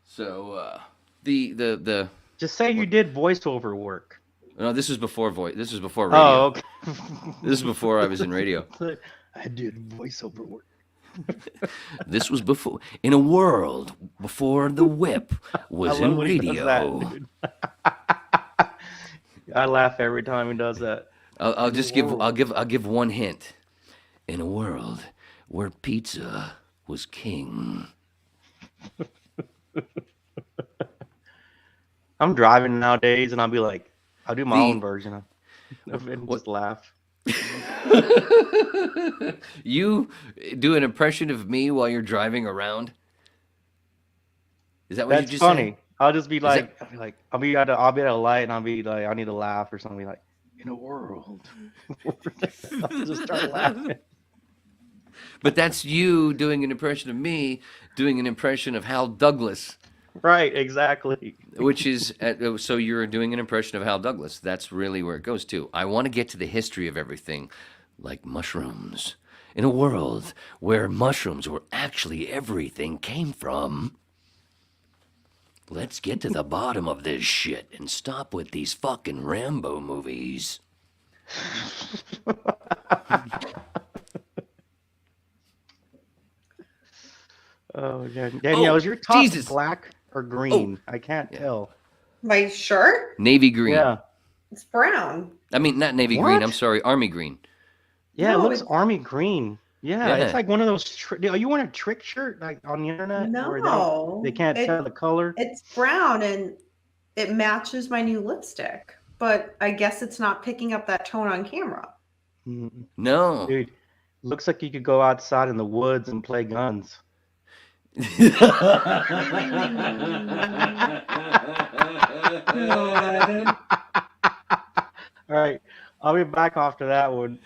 So the Just say you did voiceover work. no, this was before This was before radio. Oh, okay. This is before I was in radio. I did voiceover work. This was before, in a world before the whip was I love in when he does radio. that, dude. I laugh every time he does that. I'll give one hint. In a world where pizza was king. I'm driving nowadays, and I'll be like, I'll do my own version of it and just laugh. You do an impression of me while you're driving around? Is that what That's you just funny. said? I'll just be like, I'll be at a light, and I'll be like, I need to laugh or something. Like, in a world, I'll just start laughing. But that's you doing an impression of me, doing an impression of Hal Douglas. Right, exactly. Which is, so you're doing an impression of Hal Douglas. That's really where it goes to. I want to get to the history of everything, like mushrooms. In a world where mushrooms were actually everything came from. Let's get to the bottom of this shit and stop with these fucking Rambo movies. Oh, yeah. Danielle, is your top Jesus. black or green? I can't tell. My shirt? Navy green. Yeah. It's brown. I mean, not navy green. What? I'm sorry, army green. Yeah, No, it looks it's- army green. Yeah, Yeah. it's like one of those. Are you wearing a trick shirt like on the internet? Where No. they can't tell the color. It's brown and it matches my new lipstick. But I guess it's not picking up that tone on camera. Mm, No. Dude, looks like you could go outside in the woods and play guns. All right, I'll be back after that one.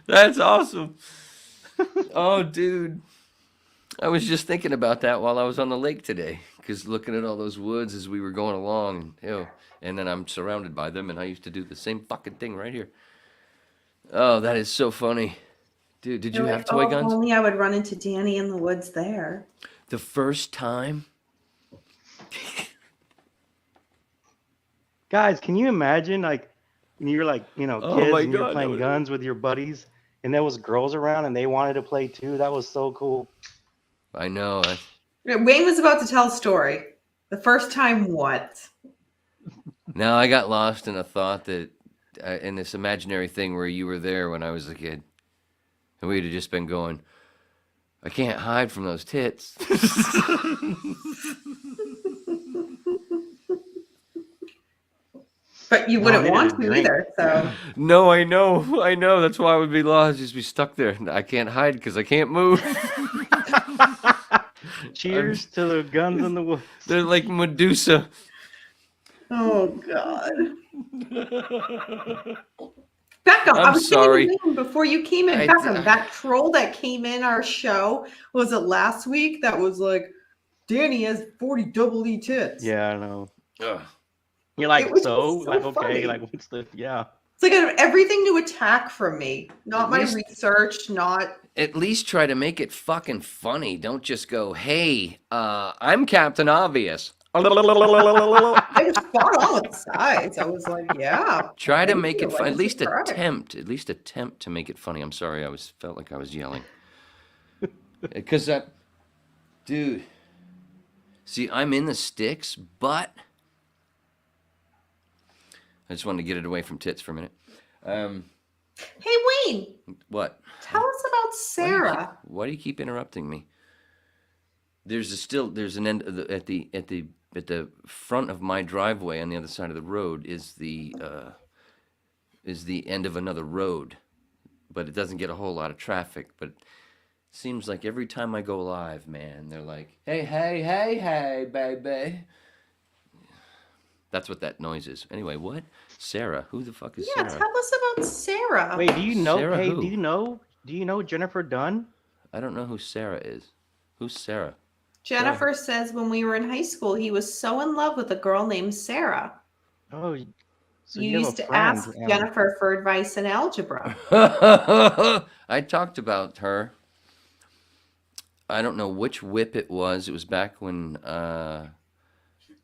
That's awesome. Oh, dude. I was just thinking about that while I was on the lake today. because looking at all those woods as we were going along, and then I'm surrounded by them, and I used to do the same fucking thing right here. Oh, that is so funny. Dude, did you have toy guns? Only I would run into Danny in the woods there. The first time? Guys, can you imagine, like, when you're like, kids and you're playing guns with your buddies, and there was girls around and they wanted to play too? That was so cool. I know. Wayne was about to tell a story. The first time what? Now I got lost in a thought that, in this imaginary thing where you were there when I was a kid. And we'd have just been going, I can't hide from those tits. But you wouldn't want to either, so. No, I know. That's why I would be lost, just be stuck there. I can't hide because I can't move. Cheers to the guns in the woods. They're like Medusa. Oh, God. Beckham, I was sorry. saying before you came in, Beckham, that troll that came in our show, was it last week? That was like, Danny has 40 double E tits. Yeah, I know. Ugh. You're like, so like, okay, funny. like, what's the, yeah. It's like everything to attack from me, not my research, not. At least try to make it fucking funny. Don't just go, hey, I'm Captain Obvious. I was spot on with the sides. I was like, yeah. Try to make it fun. At least attempt to make it funny. I'm sorry. Felt like I was yelling. Because dude, see, I'm in the sticks, but I just wanted to get it away from tits for a minute. Hey, Wayne. What? Tell us about Sarah. Why do you keep interrupting me? There's an end at the front of my driveway on the other side of the road is the end of another road, but it doesn't get a whole lot of traffic. But it seems like every time I go live, man, they're like, hey, baby. That's what that noise is. Anyway, what? Sarah? Who the fuck is Sarah? Yeah, tell us about Sarah. Wait, do you know? Sarah hey, who? do you know Jennifer Dunn? I don't know who Sarah is. Who's Sarah? Jennifer says when we were in high school, he was so in love with a girl named Sarah. Oh, so you used to ask Jennifer for advice in algebra. I talked about her. I don't know which whip it was. It was back when the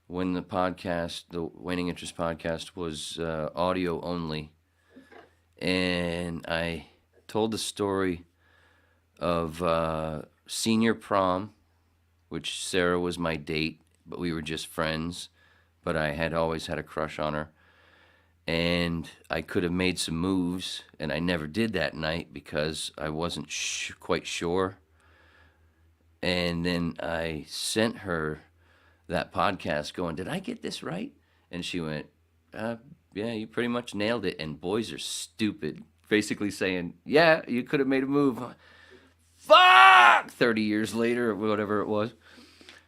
podcast, the Waning Interest podcast, was audio only. And I told the story of senior prom, which Sarah was my date, but we were just friends. But I had always had a crush on her. And I could have made some moves, and I never did that night because I wasn't quite sure. And then I sent her that podcast going, did I get this right? And she went, yeah, you pretty much nailed it. And boys are stupid. Basically saying, yeah, you could have made a move. Fuck! 30 years later, or whatever it was.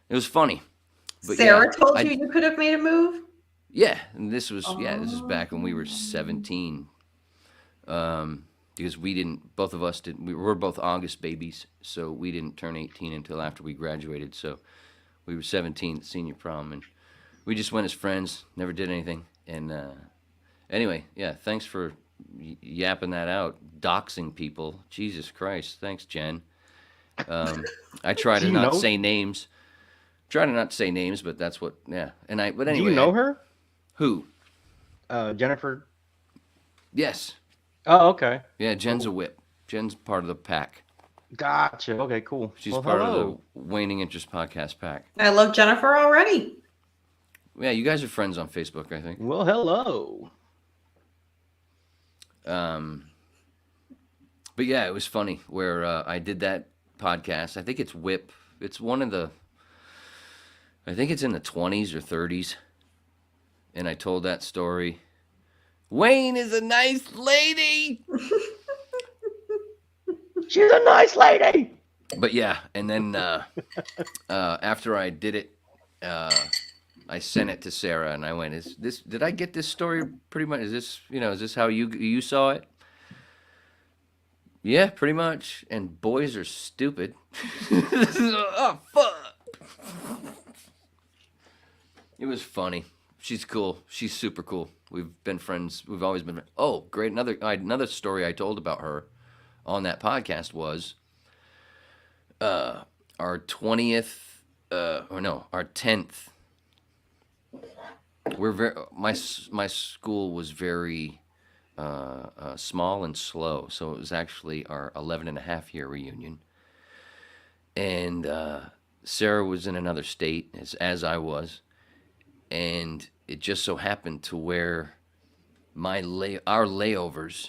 It was funny. But Sarah told you could have made a move? Yeah, and this was back when we were 17. Because both of us didn't, we were both August babies, so we didn't turn 18 until after we graduated. So we were 17 at senior prom, and we just went as friends, never did anything. And anyway, yeah, thanks for yapping that out, doxing people. Jesus Christ, thanks, Jen. I try to not say names. Try to not say names, but that's what. Yeah, but anyway. Do you know her? Who? Jennifer. Yes. Oh, okay. Yeah, Jen's a whip. Jen's part of the pack. Gotcha. Okay, cool. She's part of the Waning Interest podcast pack. I love Jennifer already. Yeah, you guys are friends on Facebook, I think. Well, hello. But yeah, it was funny where I did that podcast. I think it's Whip. It's I think it's in the 20s or 30s. And I told that story. Wayne is a nice lady. She's a nice lady. But yeah, and then after I did it, I sent it to Sarah, and I went, did I get this story pretty much? Is this how you saw it? Yeah, pretty much. And boys are stupid. Oh, fuck. It was funny. She's cool. She's super cool. We've been friends. We've always been. Oh, great! Another story I told about her on that podcast was our 20th, our 10th. My school was very small and slow, so it was actually our 11.5-year reunion. And Sarah was in another state, as I was, and it just so happened to where our layovers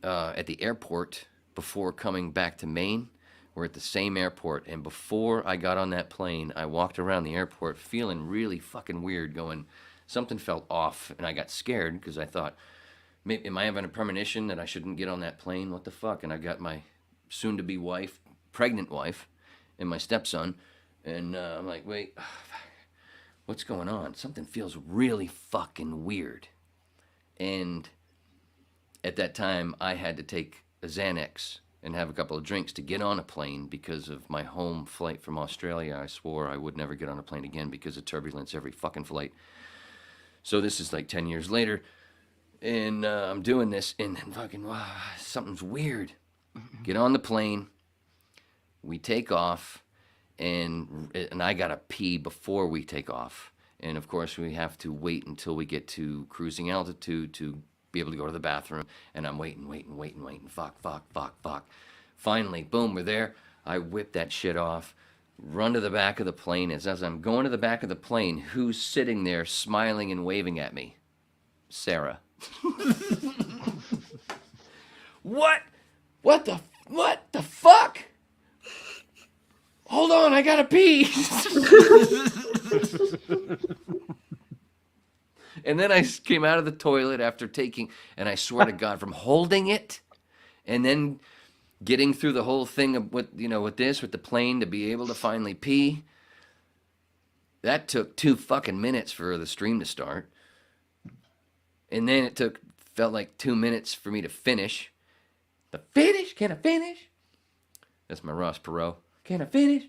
at the airport before coming back to Maine were at the same airport. And before I got on that plane, I walked around the airport feeling really fucking weird, going, something felt off, and I got scared because I thought, am I having a premonition that I shouldn't get on that plane? What the fuck? And I got my soon-to-be wife, pregnant wife, and my stepson, and I'm like, wait, what's going on? Something feels really fucking weird. And at that time, I had to take a Xanax and have a couple of drinks to get on a plane because of my home flight from Australia. I swore I would never get on a plane again because of turbulence every fucking flight. So this is like 10 years later, and I'm doing this, and then fucking, wow, something's weird. Get on the plane, we take off, and I gotta pee before we take off. And of course, we have to wait until we get to cruising altitude to be able to go to the bathroom. And I'm waiting. Fuck. Finally, boom, we're there. I whip that shit off, run to the back of the plane. As I'm going to the back of the plane, who's sitting there smiling and waving at me? Sarah. What? What the fuck? Hold on, I gotta pee. And then I came out of the toilet after taking, and I swear to God, from holding it and then getting through the whole thing with the plane to be able to finally pee, that took 2 fucking minutes for the stream to start. And then it felt like 2 minutes for me to finish. Can I finish? That's my Ross Perot. Can I finish?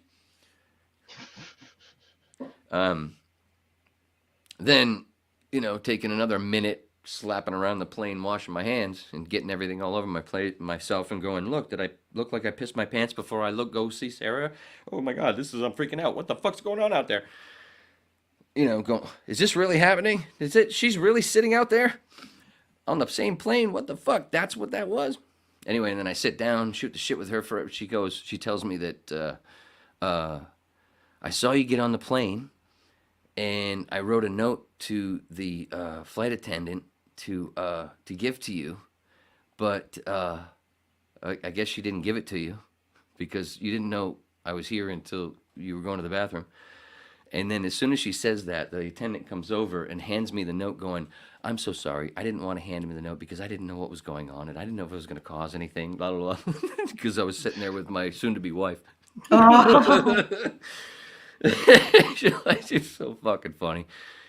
Then, taking another minute, slapping around the plane, washing my hands, and getting everything all over my plate, myself, and going, look, did I look like I pissed my pants before I go see Sarah? Oh my God, I'm freaking out. What the fuck's going on out there? Is this really happening? She's really sitting out there on the same plane? What the fuck? That's what that was? Anyway, and then I sit down, shoot the shit with her for. She tells me that I saw you get on the plane, and I wrote a note to the flight attendant to give to you, but I guess she didn't give it to you because you didn't know I was here until you were going to the bathroom. And then as soon as she says that, the attendant comes over and hands me the note going, I'm so sorry. I didn't want to hand him the note because I didn't know what was going on, and I didn't know if it was going to cause anything, blah, blah, blah, because I was sitting there with my soon-to-be wife. Oh. She's so fucking funny.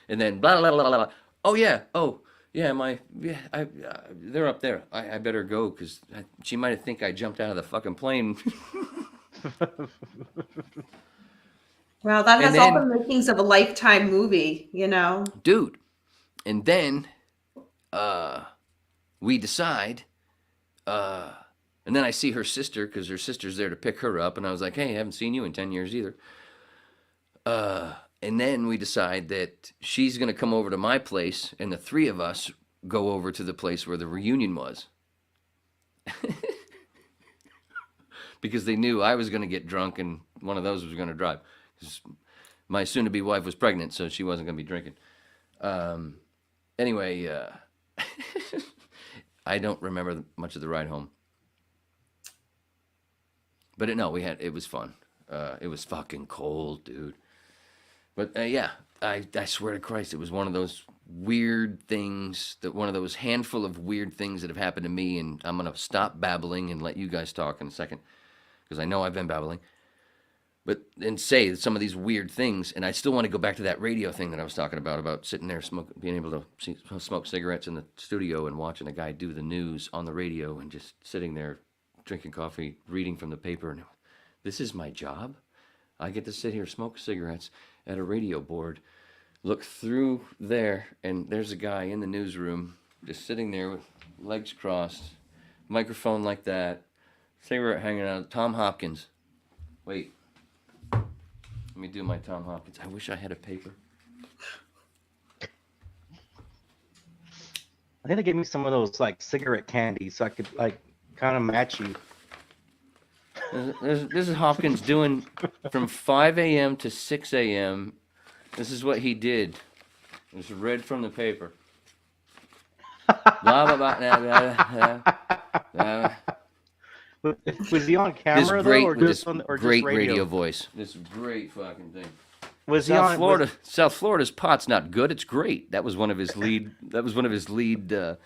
And then blah, blah, blah, blah, blah. Oh, yeah. They're up there. I better go because she might think I jumped out of the fucking plane. Wow, that has all the makings of a Lifetime movie, Dude. And then we decide, and then I see her sister because her sister's there to pick her up. And I was like, hey, I haven't seen you in 10 years either. And then we decide that she's going to come over to my place, and the 3 of us go over to the place where the reunion was. Because they knew I was going to get drunk and one of those was going to drive. My soon-to-be wife was pregnant, so she wasn't going to be drinking. Anyway, I don't remember much of the ride home. But it was fun. It was fucking cold, dude. But I swear to Christ, it was one of those weird things, one of those handful of weird things that have happened to me, and I'm going to stop babbling and let you guys talk in a second, because I know I've been babbling. And say some of these weird things, and I still want to go back to that radio thing that I was talking about sitting there being able to smoke cigarettes in the studio and watching a guy do the news on the radio and just sitting there drinking coffee, reading from the paper. And this is my job. I get to sit here, smoke cigarettes at a radio board look through there, and there's a guy in the newsroom just sitting there with legs crossed, microphone like that, cigarette hanging out. Tom Hopkins. Wait. Let me do my Tom Hopkins. I wish I had a paper. I think they gave me some of those like cigarette candies so I could like kind of match you. This is Hopkins doing from 5 a.m. to 6 a.m. This is what he did. It's read from the paper. Blah, blah, blah, blah, blah, blah. Was he on This camera great, though, or with just this on, or great just radio? voice. This great fucking thing. Was he South on Florida? South Florida's pot's not good. It's great. That was one of his lead. That was one of his lead. Did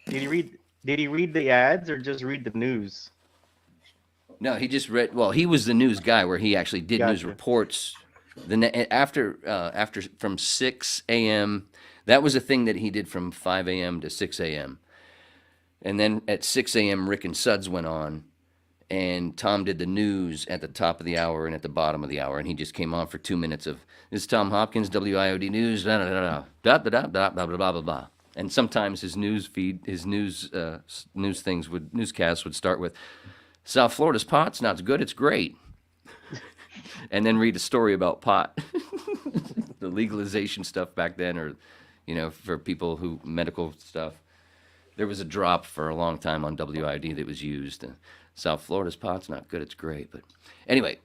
he read? Did he read the ads or just read the news? No, he just read. Well, he was the news guy where he actually did news Gotcha. reports. After from 6 a.m. That was a thing that he did from 5 a.m. to 6 a.m. And then at 6 a.m. Rick and Suds went on, and Tom did the news at the top of the hour and at the bottom of the hour, and he just came on for 2 minutes of this is Tom Hopkins, WIOD News, da da da da da da da blah blah blah blah blah. And sometimes his news feed, his newscasts would start with South Florida's pot's not good, it's great. And then read a story about pot, the legalization stuff back then, or, for people who, medical stuff. There was a drop for a long time on WID that was used. South Florida's pot's not good, it's great. But anyway,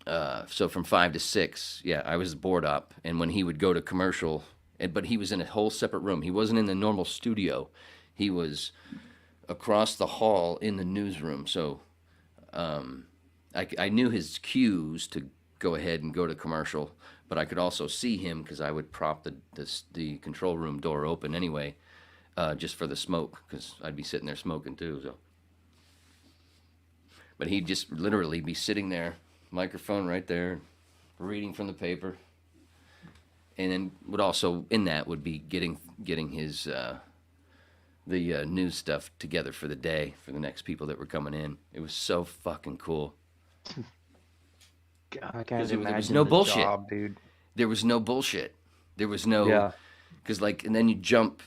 so from 5 to 6, yeah, I was board up. And when he would go to commercial, but he was in a whole separate room. He wasn't in the normal studio. He was across the hall in the newsroom. So I knew his cues to go ahead and go to commercial, but I could also see him because I would prop the control room door open anyway, just for the smoke, because I'd be sitting there smoking too. So, but he'd just literally be sitting there, microphone right there, reading from the paper, and then would also in that would be getting his the news stuff together for the day for the next people that were coming in. It was so fucking cool. God, I can't There imagine was no the bullshit. job, dude. There was no bullshit. There was no, Yeah. because and then you jump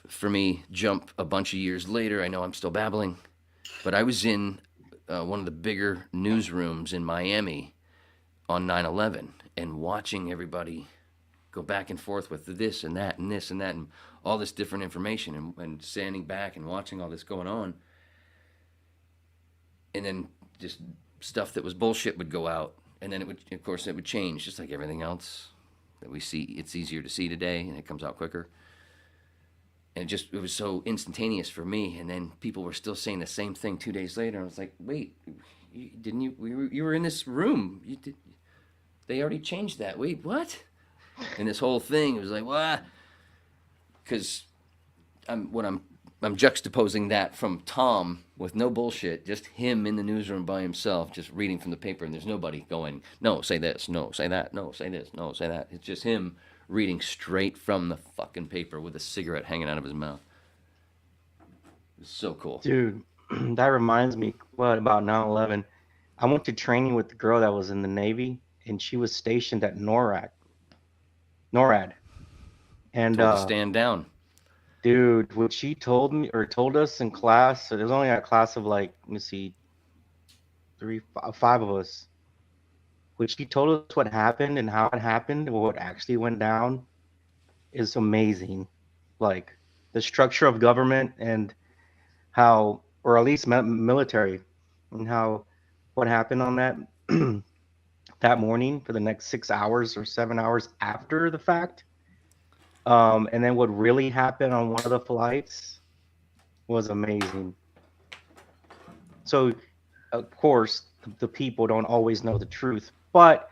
a bunch of years later. I know I'm still babbling, but I was in one of the bigger newsrooms in Miami on 9/11 and watching everybody go back and forth with this and that and this and that and all this different information and standing back and watching all this going on. And then just stuff that was bullshit would go out. And then it would change, just like everything else that we see. It's easier to see today, and it comes out quicker. And it was so instantaneous for me. And then people were still saying the same thing 2 days later. I was like, wait, you were in this room. They already changed that. Wait, what? And this whole thing, it was like, what? Because I'm juxtaposing that from Tom with no bullshit, just him in the newsroom by himself, just reading from the paper, and there's nobody going, no, say this, no, say that, no, say this, no, say that. It's just him reading straight from the fucking paper with a cigarette hanging out of his mouth. It's so cool. Dude, that reminds me, about 9/11? I went to training with the girl that was in the Navy, and she was stationed at NORAD. And Told to stand down. dude, what she told me or told us in class, so there was only a class of like, let me see, 5 of us. What she told us what happened and how it happened, what actually went down, is amazing. Like the structure of government and how, or at least military, and how what happened on that that morning for the next 6 hours or 7 hours after the fact. And then what really happened on one of the flights was amazing. So, of course, the people don't always know the truth, but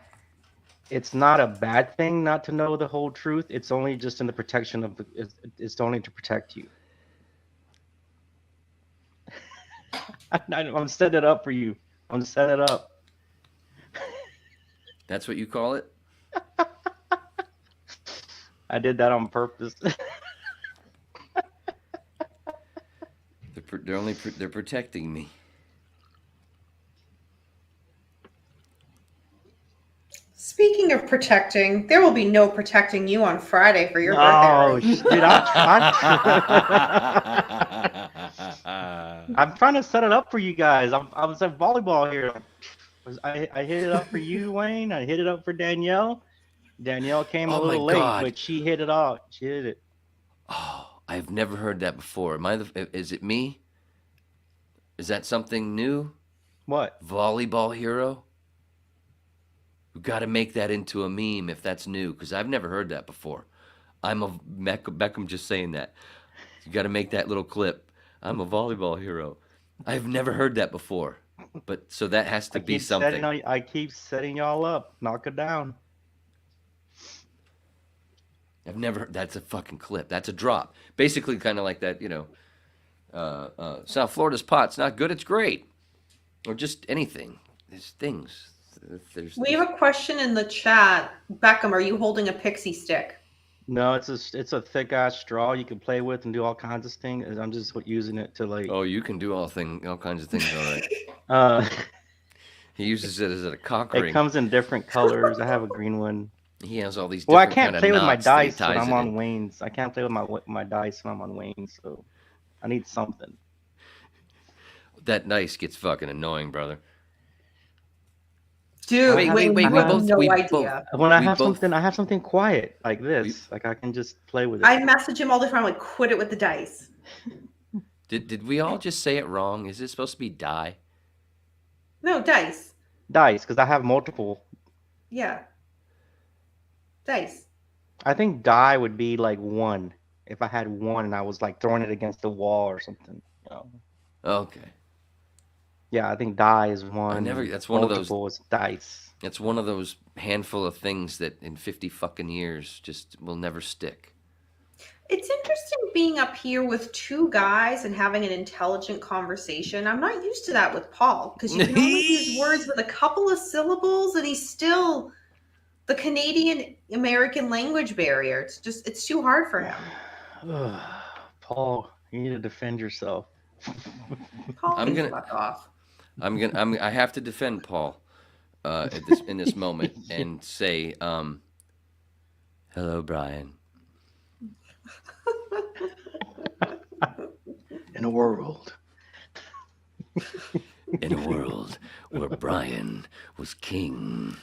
it's not a bad thing not to know the whole truth. It's only just in the protection of it's only to protect you. I'm setting it up for you. I'm setting it up. That's what you call it? I did that on purpose. They're protecting me. Speaking of protecting, there will be no protecting you on Friday for your birthday. Oh, Right? dude, I'm trying to set it up for you guys. I was at volleyball here. I hit it up for you, Wayne. I hit it up for Danielle. Danielle came a Oh my little late, God. but she hit it off. She hit it. Oh, I've never heard that before. Is it me? Is that something new? What? Volleyball hero? We got to make that into a meme if that's new, because I've never heard that before. Beckham just saying that. You got to make that little clip. I'm a volleyball hero. I've never heard that before, but so that has to be something. I keep setting y'all up. Knock it down. I've never. That's a fucking clip. That's a drop. Basically, kind of like that. South Florida's pot's not good. It's great, or just anything. There's things. We have a question in the chat. Beckham, are you holding a pixie stick? No, it's a thick ass straw you can play with and do all kinds of things. I'm just using it to like. Oh, you can do all kinds of things. All right. He uses it as a cock ring. It comes in different colors. I have a green one. He has all these. Well, I different can't play with my knots that he dice when ties I'm it on in. Wayne's. I can't play with my dice when I'm on Wayne's, so I need something. That dice gets fucking annoying, brother. Dude, Wait, Wayne, we you have both- no we idea. both- When I We have both- something, I have something quiet like this. Like I can just play with it. I message him all the time, like, quit it with the dice. Did we all just say it wrong? Is it supposed to be die? No, dice. Dice, because I have multiple. Yeah. Dice. I think die would be like one. If I had one and I was like throwing it against the wall or something. Okay. Yeah, I think die is one. That's one of those- Multiple is dice. It's one of those handful of things that in 50 fucking years just will never stick. It's interesting being up here with two guys and having an intelligent conversation. I'm not used to that with Paul because you can only use words with a couple of syllables, and he's still the Canadian American language barrier. It's too hard for him. Paul, you need to defend yourself. Paul, I'm please gonna- fuck off. I have to defend Paul in this moment and say, hello, Brian. In a world. In a world where Brian was king.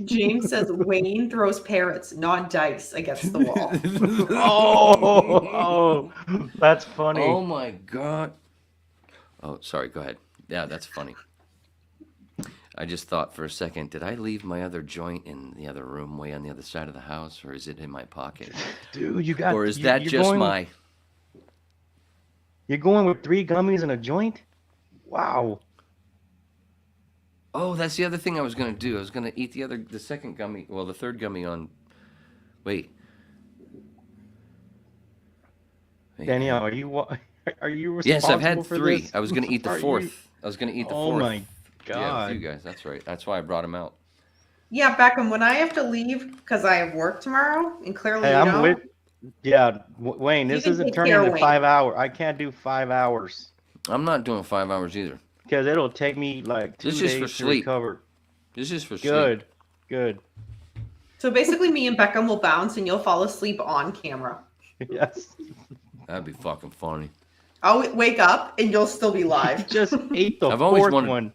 James says Wayne throws parrots, not dice, against the wall. Oh, that's funny. Oh my God. Oh, sorry. Go ahead. Yeah, that's funny. I just thought for a second, did I leave my other joint in the other room way on the other side of the house, or is it in my pocket? Dude, you got. Or is you- that you're just going- my... You're going with 3 gummies and a joint? Wow. Oh, that's the other thing I was going to do. I was going to eat the second gummy, well, the third gummy on... Wait. Danielle, are you responsible Yes, I've had for 3. this? I was going to eat the Are you- fourth. I was going to eat the Oh fourth. my Yeah, God. with you guys. That's right. That's why I brought him out. Yeah, Beckham, when I have to leave because I have work tomorrow, and clearly Hey, you I'm don't. with. Yeah, Wayne, this can isn't take turning care of into Wayne. 5 hours. I can't do 5 hours I'm not doing 5 hours either. because it'll take me like 2 This is days for to sleep. recover. This is for sleep. Good, good. So basically, me and Beckham will bounce, and you'll fall asleep on camera. Yes. That'd be fucking funny. I'll wake up, and you'll still be live. Just ate the I've always fourth wanted- one.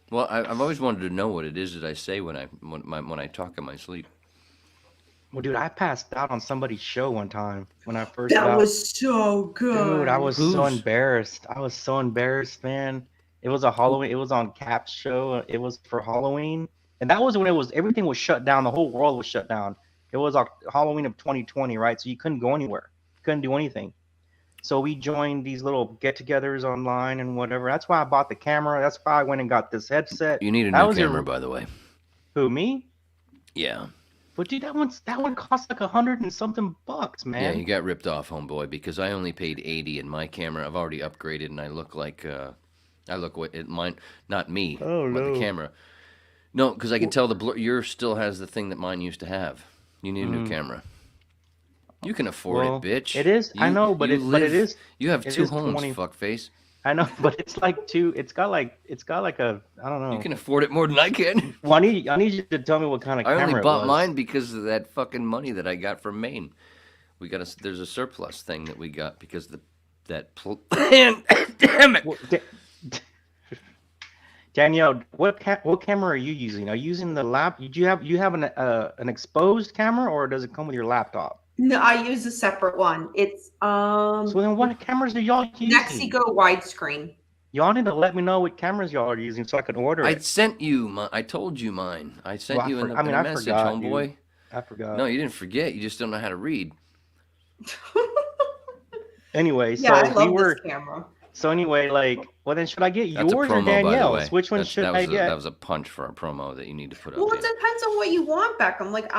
Well, I've always wanted to know what it is that I say when I talk in my sleep. Well, dude, I passed out on somebody's show one time when I first That got. was so good. Dude, I was so Whose? embarrassed. I was so embarrassed, man. It was a Halloween. It was on Cap's show. It was for Halloween, and that was when everything was shut down. The whole world was shut down. It was Halloween of 2020, right? So you couldn't go anywhere. You couldn't do anything. So we joined these little get-togethers online and whatever. That's why I bought the camera. That's why I went and got this headset. You need a That new was camera, by the way. Who, me? Yeah. But dude, that one cost like $100 and something bucks, man. Yeah, you got ripped off, homeboy, because I only paid $80 in my camera. I've already upgraded, and I look like mine, not me, Oh, but no. the camera. No, because I can tell the blur. Yours still has the thing that mine used to have. You need a new camera. You can afford Well, it, bitch. it is- I know, but it live- is- You have it 2 is homes, 20 fuckface. I know, but it's like two. It's got like a. I don't know. You can afford it more than I can. Well, I need you to tell me what kind of I camera only it bought was. mine because of that fucking money that I got from Maine. There's a surplus thing that we got because damn it. Well, Danielle, what camera are you using? Are you using the lap? You have an exposed camera, or does it come with your laptop? No, I use a separate one. It's So then, what cameras are y'all using? Mexico widescreen. Y'all need to let me know what cameras y'all are using so I can order I it. sent you I told you mine. I sent Well, you in the I message, forgot, homeboy. dude. I forgot. No, you didn't forget. You just don't know how to read. Anyway, Yeah, I so love we were. this camera. So anyway, well then, should I get That's yours a promo, or Danielle's? by the way. Which one should I get? That was a punch for a promo that you need to put up. Well, it depends on what you want, Beckham. Like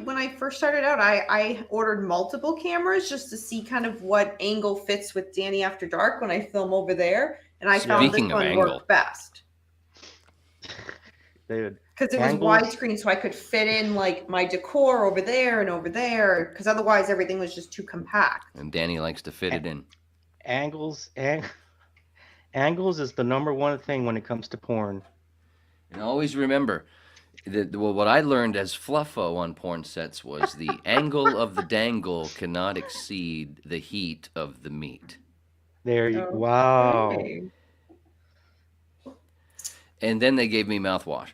when I first started out, I ordered multiple cameras just to see kind of what angle fits with Danny After Dark when I film over there, and I found Speaking this of one angle. worked best Dude, because it was angles? widescreen, so I could fit in like my decor over there and over there. Because otherwise, everything was just too compact. And Danny likes to fit it in. Angles is the number one thing when it comes to porn. And always remember that what I learned as fluffo on porn sets was the angle of the dangle cannot exceed the heat of the meat. There you wow. Okay. And then they gave me mouthwash.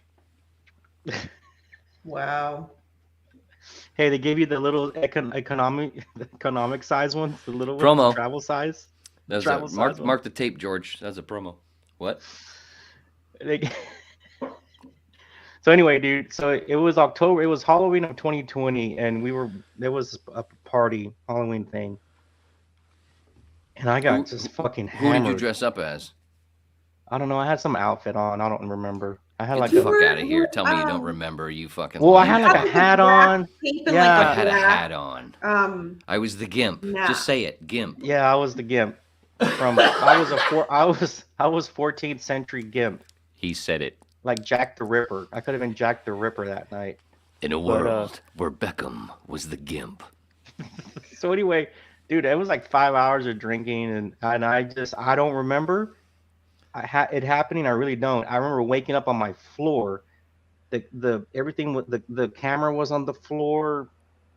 Wow. Hey, they gave you the little economic size ones, the little ones, Promo. travel size. That's Travel size one. mark the tape, George. That's a promo. What? So anyway, dude, so it was October, it was Halloween of 2020, and there was a party, Halloween thing. And I got just fucking Who hammered. did you dress up as? I don't know, I had some outfit on, I don't remember. I had Get like the a fuck out of here. Tell me you don't remember, you fucking Well, I liar. had like a hat on. Yeah. I had a hat on. I was the gimp. Nah. Just say it, gimp. Yeah, I was the gimp. I was 14th century gimp, He said it. like Jack the Ripper. I could have been Jack the Ripper that night. In a world where Beckham was the gimp. So anyway, dude, it was like 5 hours of drinking, and I don't remember it happening. I really don't. I remember waking up on my floor. Everything with the camera was on the floor.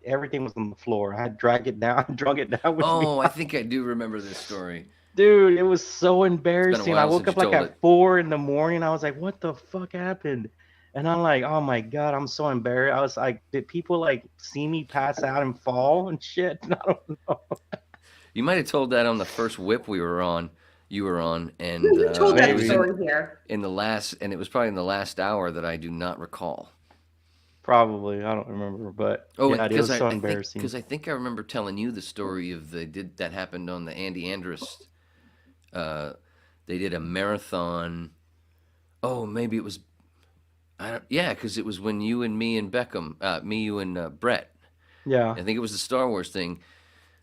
Everything was on the floor. I had drug it down with me. Oh, I think I do remember this story. Dude, it was so embarrassing. I while woke since up you like told at it. 4 a.m. I was like, what the fuck happened? And I'm like, oh my God, I'm so embarrassed. I was like, did people like see me pass out and fall and shit? I don't know. You might have told that on the first whip you were on, and Who told that it was story here? in the last, and it was probably in the last hour that I do not recall. Probably, I don't remember, but Oh, yeah, it was so embarrassing. Because I think I remember telling you the story of that happened on the Andy Andrus. They did a marathon. Oh, maybe it was. Because it was when you and me and Beckham, you and Brett. Yeah. I think it was the Star Wars thing.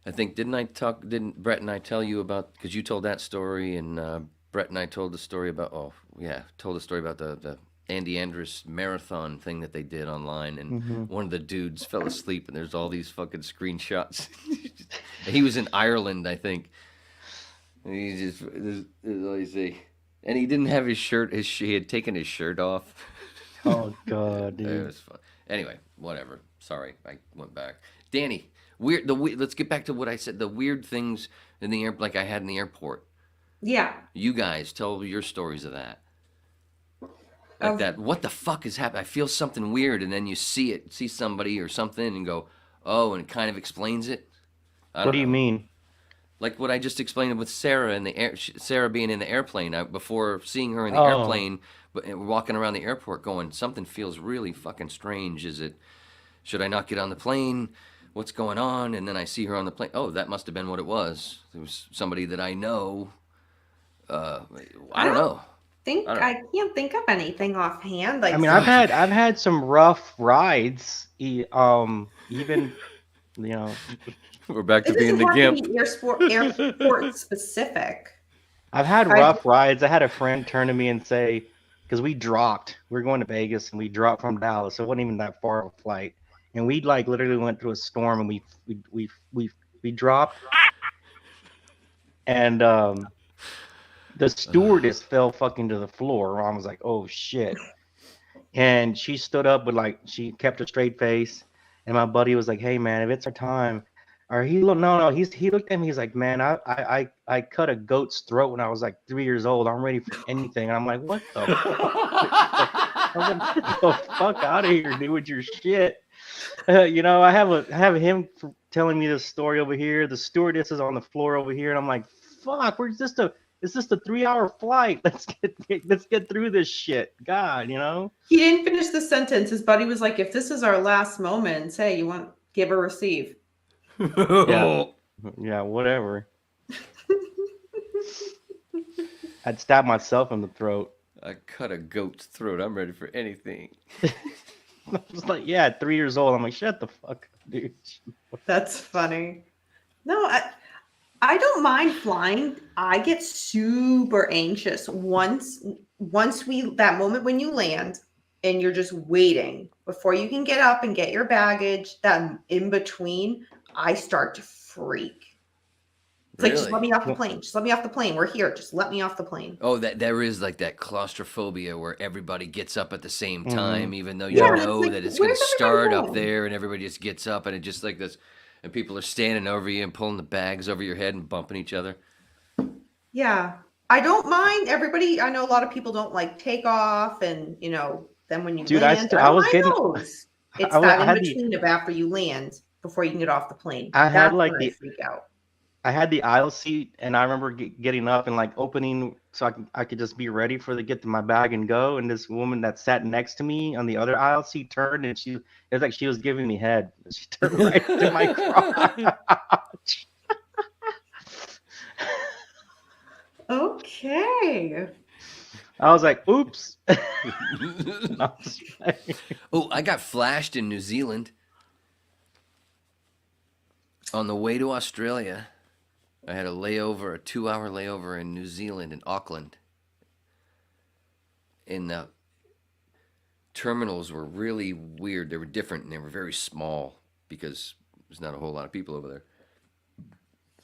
I think didn't Brett and I tell you about, because you told that story, and Brett and I told the story about the Andy Andrus marathon thing that they did online, and one of the dudes fell asleep, and there's all these fucking screenshots. He was in Ireland, I think. And he just, let me see, and he didn't have his shirt. He had taken his shirt off. Oh God, It dude. was fun. Anyway, whatever. Sorry, I went back. Danny, let's get back to what I said. The weird things in the air, like I had in the airport. Yeah. You guys tell your stories of that. Like that. What the fuck is happening? I feel something weird, and then you see somebody or something, and go, oh, and it kind of explains it. What do you mean? Like what I just explained with Sarah in the air. Sarah being in the airplane. Before seeing her in the Oh. airplane, but walking around the airport, going, something feels really fucking strange. Should I not get on the plane? What's going on? And then I see her on the plane. Oh, that must have been what it was. It was somebody that I know. I don't know. I can't think of anything offhand. Like, I mean, I've had some rough rides. Even We're back to it being doesn't the have to gimp. be airport specific. I've had rough rides. I had a friend turn to me and say, because we were going to Vegas and we dropped from Dallas, so it wasn't even that far of a flight, and we like literally went through a storm and we dropped, and The stewardess fell fucking to the floor. I was like, oh shit. And she stood up with like, she kept a straight face. And my buddy was like, hey man, if it's our time. Or he looked, no, he looked at me. He's like, man, I cut a goat's throat when I was like 3 years old. I'm ready for anything. And I'm like, what the I was like, get the fuck out of here, dude, with your shit. I have him telling me this story over here. The stewardess is on the floor over here, and I'm like, fuck, is this the 3-hour flight? Let's get through this shit. God, He didn't finish the sentence. His buddy was like, if this is our last moment, hey, you want give or receive? Yeah, whatever. I'd stab myself in the throat. I cut a goat's throat. I'm ready for anything. I was like, yeah, at 3 years old, I'm like, shut the fuck up, dude. That's funny. No, I don't mind flying. I get super anxious once that moment when you land and you're just waiting before you can get up and get your baggage, that in between, I start to freak. It's like, just let me off the plane. Just let me off the plane. We're here. Just let me off the plane. Oh, there is like that claustrophobia where everybody gets up at the same time, even though you Yeah, know it's like, that it's going to where's start everybody up going? there and everybody just gets up and it just like this, and people are standing over you and pulling the bags over your head and bumping each other. Yeah. I don't mind everybody. I know a lot of people don't like take off and, then when you Dude, land, I was mind getting. those. It's I that in had between of after you land before you can get off the plane. I had That's like when I freak out. I had the aisle seat, and I remember getting up and like opening so I could just be ready to get to my bag and go. And this woman that sat next to me on the other aisle seat turned, and it was like she was giving me head. She turned right to my crotch. Okay. I was like, oops. Oh, I got flashed in New Zealand on the way to Australia. I had a 2-hour layover in New Zealand, in Auckland. And the terminals were really weird. They were different and they were very small because there's not a whole lot of people over there.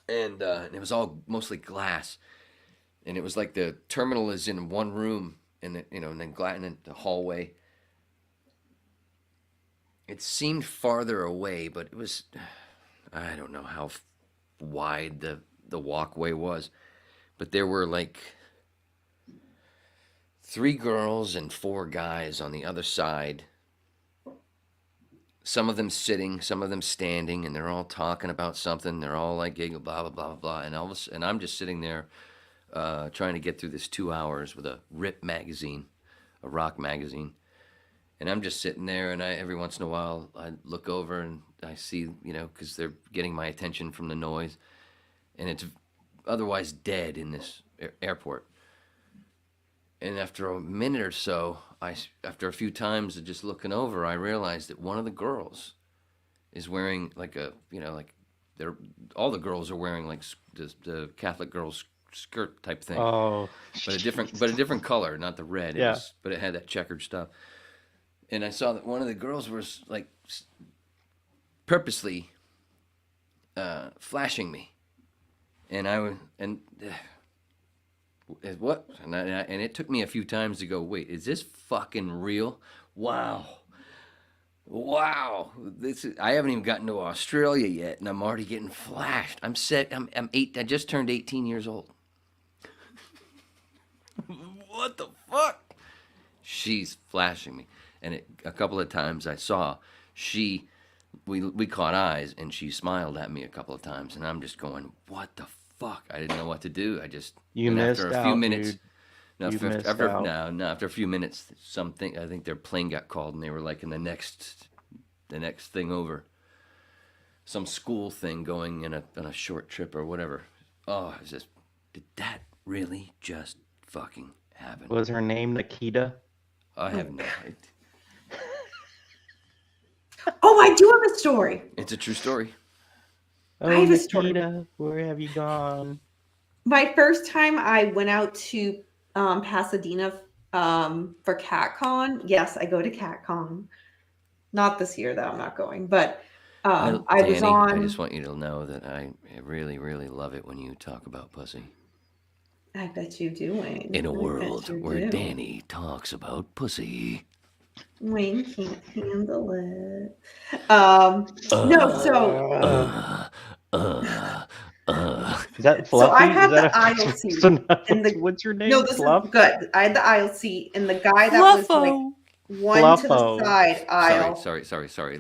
And it was all mostly glass. And it was like the terminal is in one room, and then glass, and then the hallway. It seemed farther away, but it was, I don't know how wide the walkway was, but there were like 3 girls and 4 guys on the other side. Some of them sitting, some of them standing, and they're all talking about something. They're all like giggling, blah blah blah blah, and I'm just sitting there trying to get through this 2 hours with a RIP magazine, a rock magazine. And I'm just sitting there, and every once in a while I look over and I see, because they're getting my attention from the noise, and it's otherwise dead in this airport. And after a minute or so, after a few times of just looking over, I realized that one of the girls is wearing like all the girls are wearing like the Catholic girls' skirt type thing. Oh, but a different color, not the red. Yeah. But it had that checkered stuff. And I saw that one of the girls was like purposely flashing me, and what? And it took me a few times to go, wait, is this fucking real? Wow. I haven't even gotten to Australia yet, and I'm already getting flashed. I'm set. I'm 8. I just turned 18 years old. What the fuck? She's flashing me. And a couple of times I saw we caught eyes, and she smiled at me a couple of times, and I'm just going, what the fuck? I didn't know what to do. I just missed after a few out, minutes. dude. No, You missed after out. after a few minutes, I think their plane got called, and they were like in the next thing over, some school thing going on a short trip or whatever. Oh, did that really just fucking happen? Was her name Nikita? I have no idea. Oh, I do have a story. It's a true story. Oh, I have a story. Nikita, where have you gone? My first time I went out to Pasadena for CatCon. Yes, I go to CatCon. Not this year, though. I'm not going. But I was Danny, on. I just want you to know that I really, really love it when you talk about pussy. I bet you do, Wayne. In a I bet world you where do. Danny talks about pussy. Wayne can't handle it. No, Is that so I Fluffy? Is had that the aisle seat, and what's your no, name? this Fluff? is good. I had the aisle seat, and the guy that was like one to the Fluffo. side aisle. Sorry. Sorry. Sorry.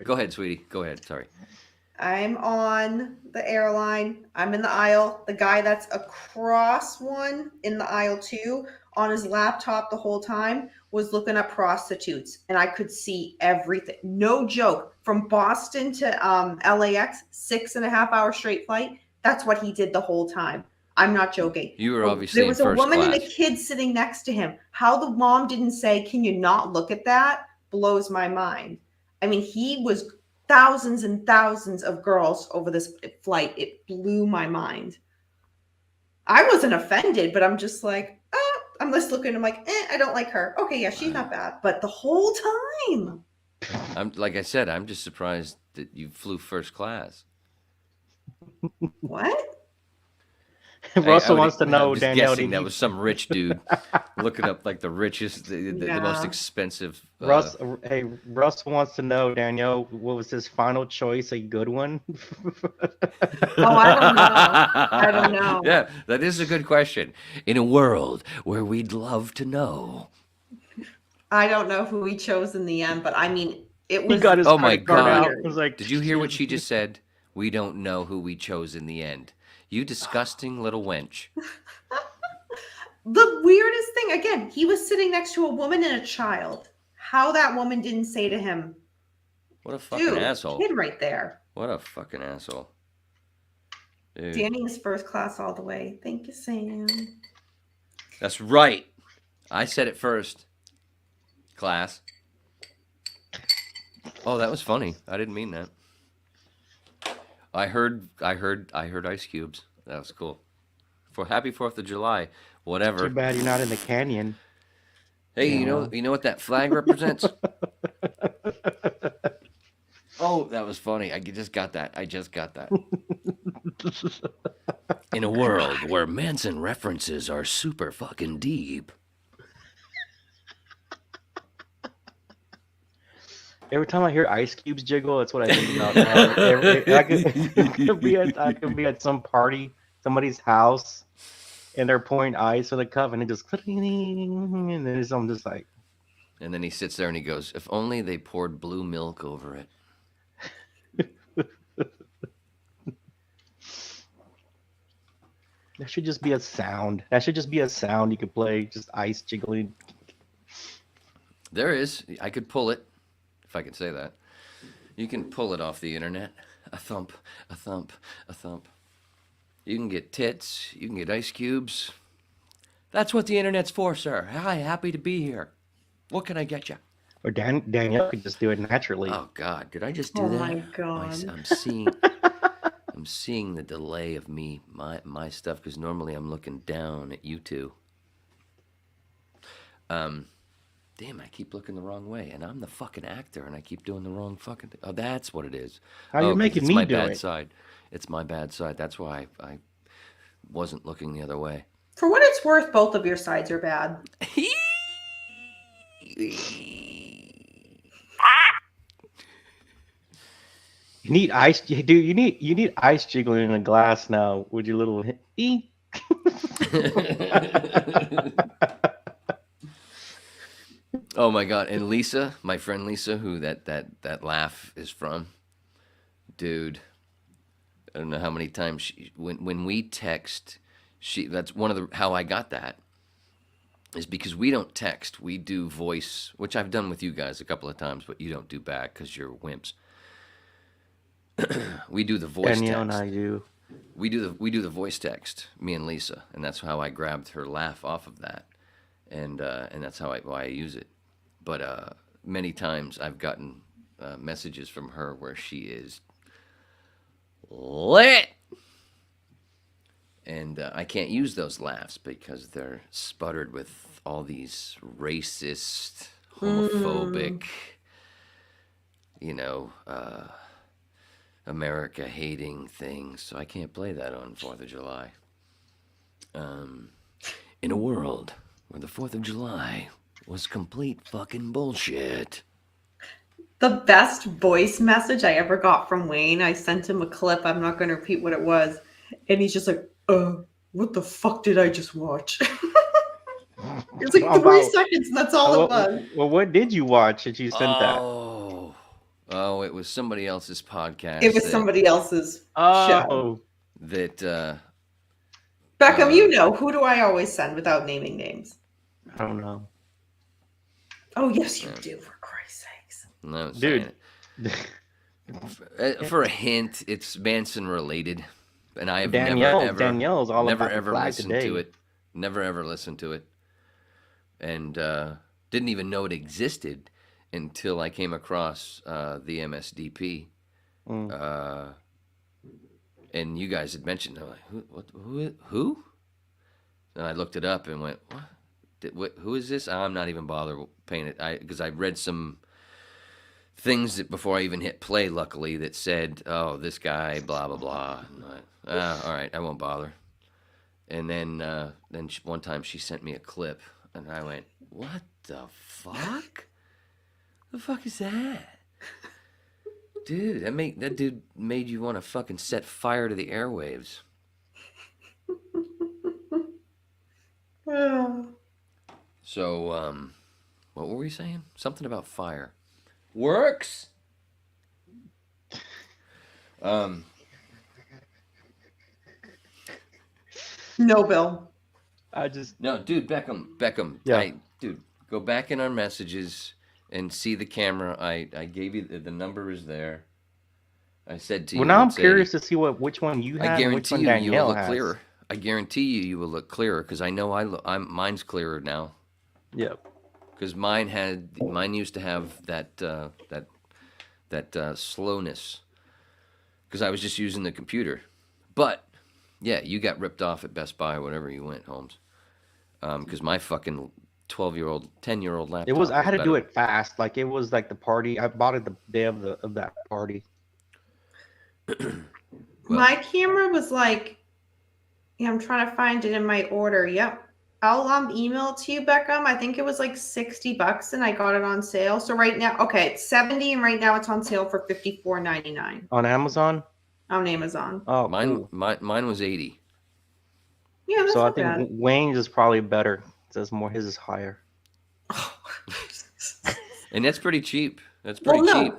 Go ahead, sweetie. Go ahead. Sorry. I'm on the airline. I'm in the aisle. The guy that's across one in the aisle two on his laptop the whole time was looking up prostitutes, and I could see everything. No joke. From Boston to LAX, 6.5 hour straight flight. That's what he did the whole time. I'm not joking. You were But obviously there in was a first woman and a class. kid sitting next to him. How the mom didn't say, "Can you not look at that?" blows my mind. I mean, he was thousands and thousands of girls over this flight. It blew my mind. I wasn't offended, but I'm just like, I'm just looking. I'm like, I don't like her. Okay, yeah, she's not bad. But the whole time, Like I said, I'm just surprised that you flew first class. what? Russell wants to know, I'm just Danielle. guessing that was some rich dude looking up like the richest, the most Yeah. expensive. Russ wants to know, Danielle, what was his final choice? A good one? Oh, I don't know. I don't know. Yeah, that is a good question. In a world where we'd love to know. I don't know who he chose in the end, but I mean, it He was. got his Oh my credit card God. out. It was like, Did you hear what she just said? We don't know who we chose in the end. You disgusting little wench. The weirdest thing, again, he was sitting next to a woman and a child. How that woman didn't say to him, What a fucking dude, asshole. kid right there. What a fucking asshole. Dude. Danny is first class all the way. Thank you, Sam. That's right. I said it first. Class. Oh, that was funny. I didn't mean that. I heard Ice Cubes. That was cool. For Happy 4th of July. Whatever. too bad you're not in the canyon. Hey, you know what that flag represents? Oh, that was funny. I just got that. In a world where Manson references are super fucking deep. Every time I hear Ice Cubes jiggle, that's what I think about. Man. I could be at some party, somebody's house, and they're pouring ice with a cup, and it just and then I'm just like, And then he sits there and he goes, if only they poured blue milk over it. that should just be a sound. That should just be a sound you could play, just ice jiggling. There is. I could pull it, if I could say that. You can pull it off the internet. A thump, a thump, a thump. You can get tits. You can get ice cubes. That's what the internet's for, sir. Hi, happy to be here. What can I get you? Or Danielle could just do it naturally. Oh God, did I just do Oh that? my God. I'm seeing the delay of my stuff because normally I'm looking down at you two. Damn, I keep looking the wrong way, and I'm the fucking actor, and I keep doing the wrong fucking thing. Oh, that's what it is. How you 'Cause making it's me my do bad it? side. It's my bad side. That's why I wasn't looking the other way. For what it's worth, both of your sides are bad. You need ice, dude. You need ice jiggling in a glass now with your little. Oh my God! And Lisa, my friend Lisa, who that laugh is from, dude. I don't know how many times when we text, that's one of the how I got that. Is because we don't text, we do voice, which I've done with you guys a couple of times, but you don't do back because you're wimps. We do the voice Danielle text. and I do. We do the voice text, me and Lisa, and that's how I grabbed her laugh off of that, and that's why I use it. But many times I've gotten messages from her where she is lit, and I can't use those laughs because they're sputtered with all these racist, homophobic, America hating things. So I can't play that on 4th of July. In a world where the 4th of July was complete fucking bullshit. The best voice message I ever got from Wayne, I sent him a clip. I'm not going to repeat what it was. And he's just like, what the fuck did I just watch? It's like 3 seconds, and that's all it was. Well, what did you watch that you sent that? Oh, it was somebody else's podcast. It was somebody else's show. That, Beckham, you know, who do I always send without naming names? I don't know. Oh, yes, you do, for Christ's sakes. No, dude. For a hint, it's Manson related, and I have Danielle's all never about ever the flag listened today. to it. Never ever listened to it, and didn't even know it existed until I came across the MSDP, and you guys had mentioned. I'm like, who? And I looked it up and went, what? Who is this? I'm not even bothered paying it. Because I read some things that before I even hit play, luckily, that said, oh, this guy, blah, blah, blah. And all right, I won't bother. And then one time she sent me a clip, and I went, what the fuck? The fuck is that? Dude, that dude made you want to fucking set fire to the airwaves. So, what were we saying? Something about fire. Works? No, Bill. No, dude, Beckham. Yeah. Dude, go back in our messages and see the camera. I gave you the number is there. I said to you. Well, now I'm curious to see which one you have and which one you will Danielle look has. clearer. I guarantee you will look clearer because I know mine's clearer now. Yep. Because mine used to have that slowness. Because I was just using the computer, but yeah, you got ripped off at Best Buy or whatever you went, Holmes. Because my fucking 10-year-old laptop. It was. I had to better. do it fast. Like it was like the party. I bought it the day of that party. My camera was like, yeah, I'm trying to find it in my order. Yep. I'll email it to you, Beckham. I think it was like $60 and I got it on sale. So right now, okay, it's 70 and right now it's on sale for $54.99 On Amazon? on Amazon. Oh, Mine cool. mine was 80. Yeah, that's So I not think bad. Wayne's is probably better. His is higher. And that's pretty cheap. That's pretty Well, no. cheap.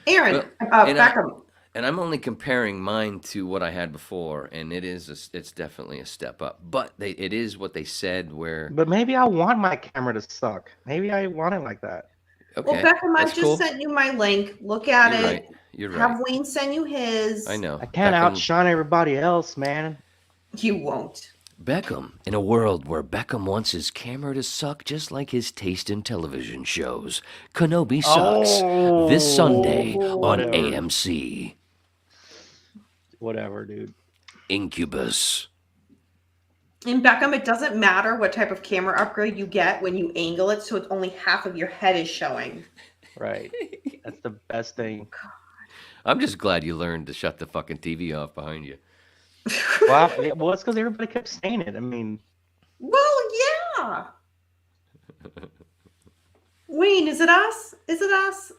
Aaron, and Beckham. And I'm only comparing mine to what I had before, and it's definitely a step up. But it is what they said where. But maybe I want my camera to suck. Maybe I want it like that. Okay, Well, Beckham, I that's just cool. sent you my link. Look at You're it. right. You're right. Have Wayne send you his. I know. I can't Beckham- outshine everybody else, man. You won't. Beckham, in a world where Beckham wants his camera to suck just like his taste in television shows. Kenobi Sucks, this Sunday on whatever. AMC. Whatever, dude. Incubus. In Beckham, it doesn't matter what type of camera upgrade you get when you angle it, so it's only half of your head is showing. Right. That's the best thing. I'm just glad you learned to shut the fucking TV off behind you. Well, it's because everybody kept saying it. I mean, Well, yeah. Wayne, is it us? Is it us?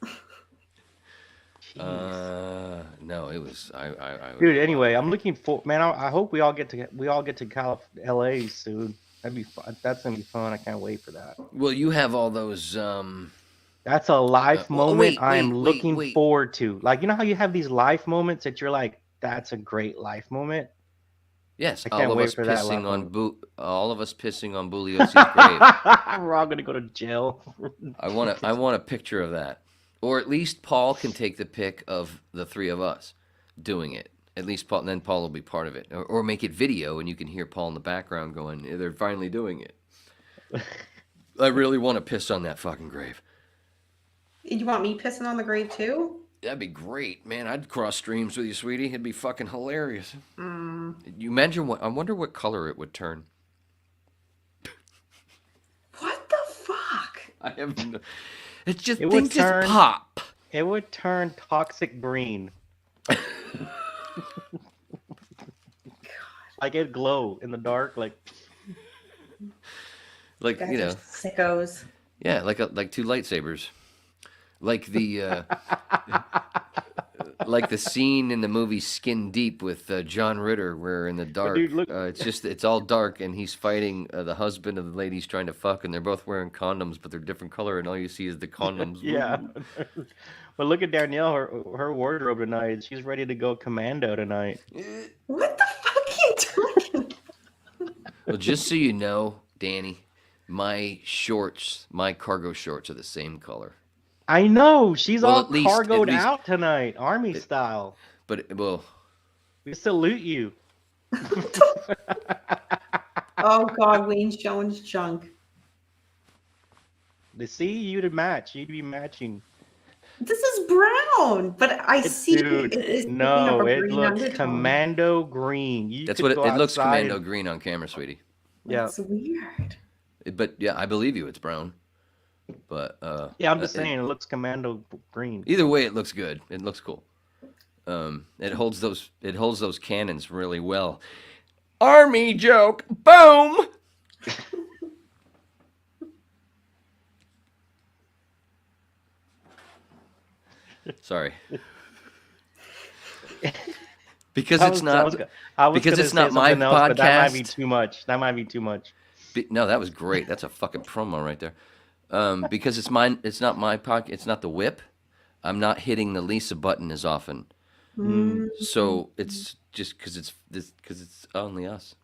No, it was I dude. Anyway, I'm looking for man. I hope we all get to LA soon. That'd be fun. That's gonna be fun. I can't wait for that. Well, you have all those That's a life moment I'm wait, looking wait. forward to. Like, you know how you have these life moments that you're like, that's a great life moment. yes, I can't all of wait us for that pissing life on all of us pissing on Bugliosi's grave. We're all gonna go to jail. I want a picture of that. Or at least Paul can take the pic of the three of us doing it. At least Paul, then Paul will be part of it. Or make it video and you can hear Paul in the background going, they're finally doing it. I really want to piss on that fucking grave. You want me pissing on the grave too? That'd be great, man. I'd cross streams with you, sweetie. It'd be fucking hilarious. Mm. You imagine I wonder what color it would turn. What the fuck? I have no, it's just It things would turn- just pop. It would turn toxic green. Like it glow in the dark. Like Like, Guys you are know, sickos. yeah, like two lightsabers. Like the like the scene in the movie Skin Deep with John Ritter, where in the dark, dude, look- it's all dark, and he's fighting the husband of the lady he's trying to fuck, and they're both wearing condoms, but they're different color, and all you see is the condoms. yeah. But look at Danielle, her wardrobe tonight. She's ready to go commando tonight. What the fuck are you talking? Well, just so you know, Danny, my cargo shorts are the same color. I know she's Well, all at least- cargoed out tonight, army style. But well, We salute you. Oh God, Wayne's showing his junk. They see you to match. You'd be matching. This is brown, but I see Dude, it is picking no, up a it green looks undertone. commando green. You that's could what go it looks outside commando and- green on camera, sweetie. Yeah, That's weird. But yeah, I believe you. It's brown. But yeah. I'm just saying, it looks commando green. either way, it looks good. It looks cool. It holds those cannons really well. Army joke. Boom. Sorry. Because it's not because gonna it's not say my something else, but that might be podcast. too much. That might be too much. No, that was great. That's a fucking promo right there. Because it's mine. It's not my podcast. It's not the whip. I'm not hitting the Lisa button as often. So it's just because it's only us.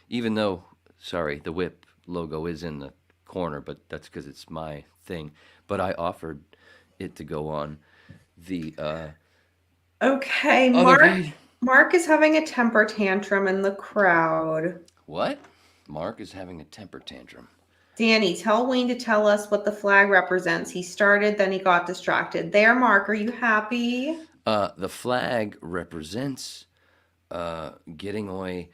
Even though, sorry, the whip logo is in the corner, but that's because it's my thing. But I offered it to go on the Okay, other page. Mark is having a temper tantrum in the crowd. What? Mark is having a temper tantrum. Danny, tell Wayne to tell us what the flag represents. He started, then he got distracted. There, Mark, are you happy? The flag represents getting away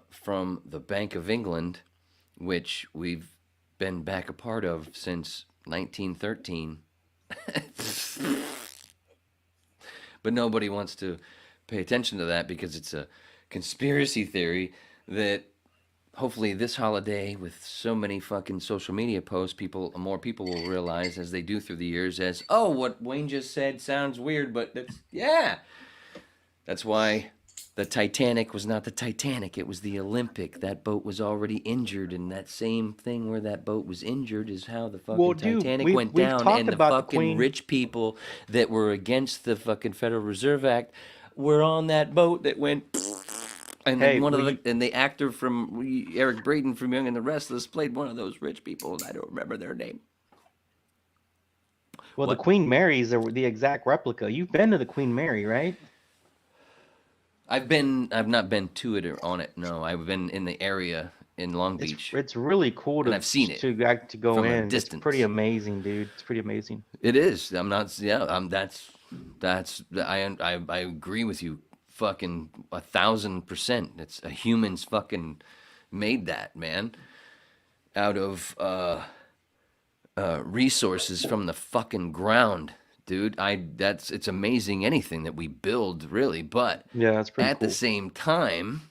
from the Bank of England, which we've been back a part of since 1913. But nobody wants to pay attention to that because it's a conspiracy theory that hopefully this holiday, with so many fucking social media posts, more people will realize, as they do through the years, as, oh, what Wayne just said sounds weird, but that's why the Titanic was not the Titanic, it was the Olympic. That boat was already injured, and that same thing where that boat was injured is how the fucking Well, dude, Titanic we've went down, talked and the about the fucking Queen. rich people that were against the fucking Federal Reserve Act were on that boat that went. And Hey, then the actor from Eric Braeden from Young and the Restless played one of those rich people, and I don't remember their name. Well, What? the Queen Mary's the exact replica. You've been to the Queen Mary, right? I've not been to it or on it. No, I've been in the area in Long Beach. It's really cool And I've seen it to go from a in. It's distance. pretty amazing, dude. It's pretty amazing. It is. I'm not. Yeah. I agree with you. Fucking 1,000%. It's a human's fucking made that, man, out of resources from the fucking ground, dude. It's amazing anything that we build, really. But Yeah, that's pretty at cool. the same time,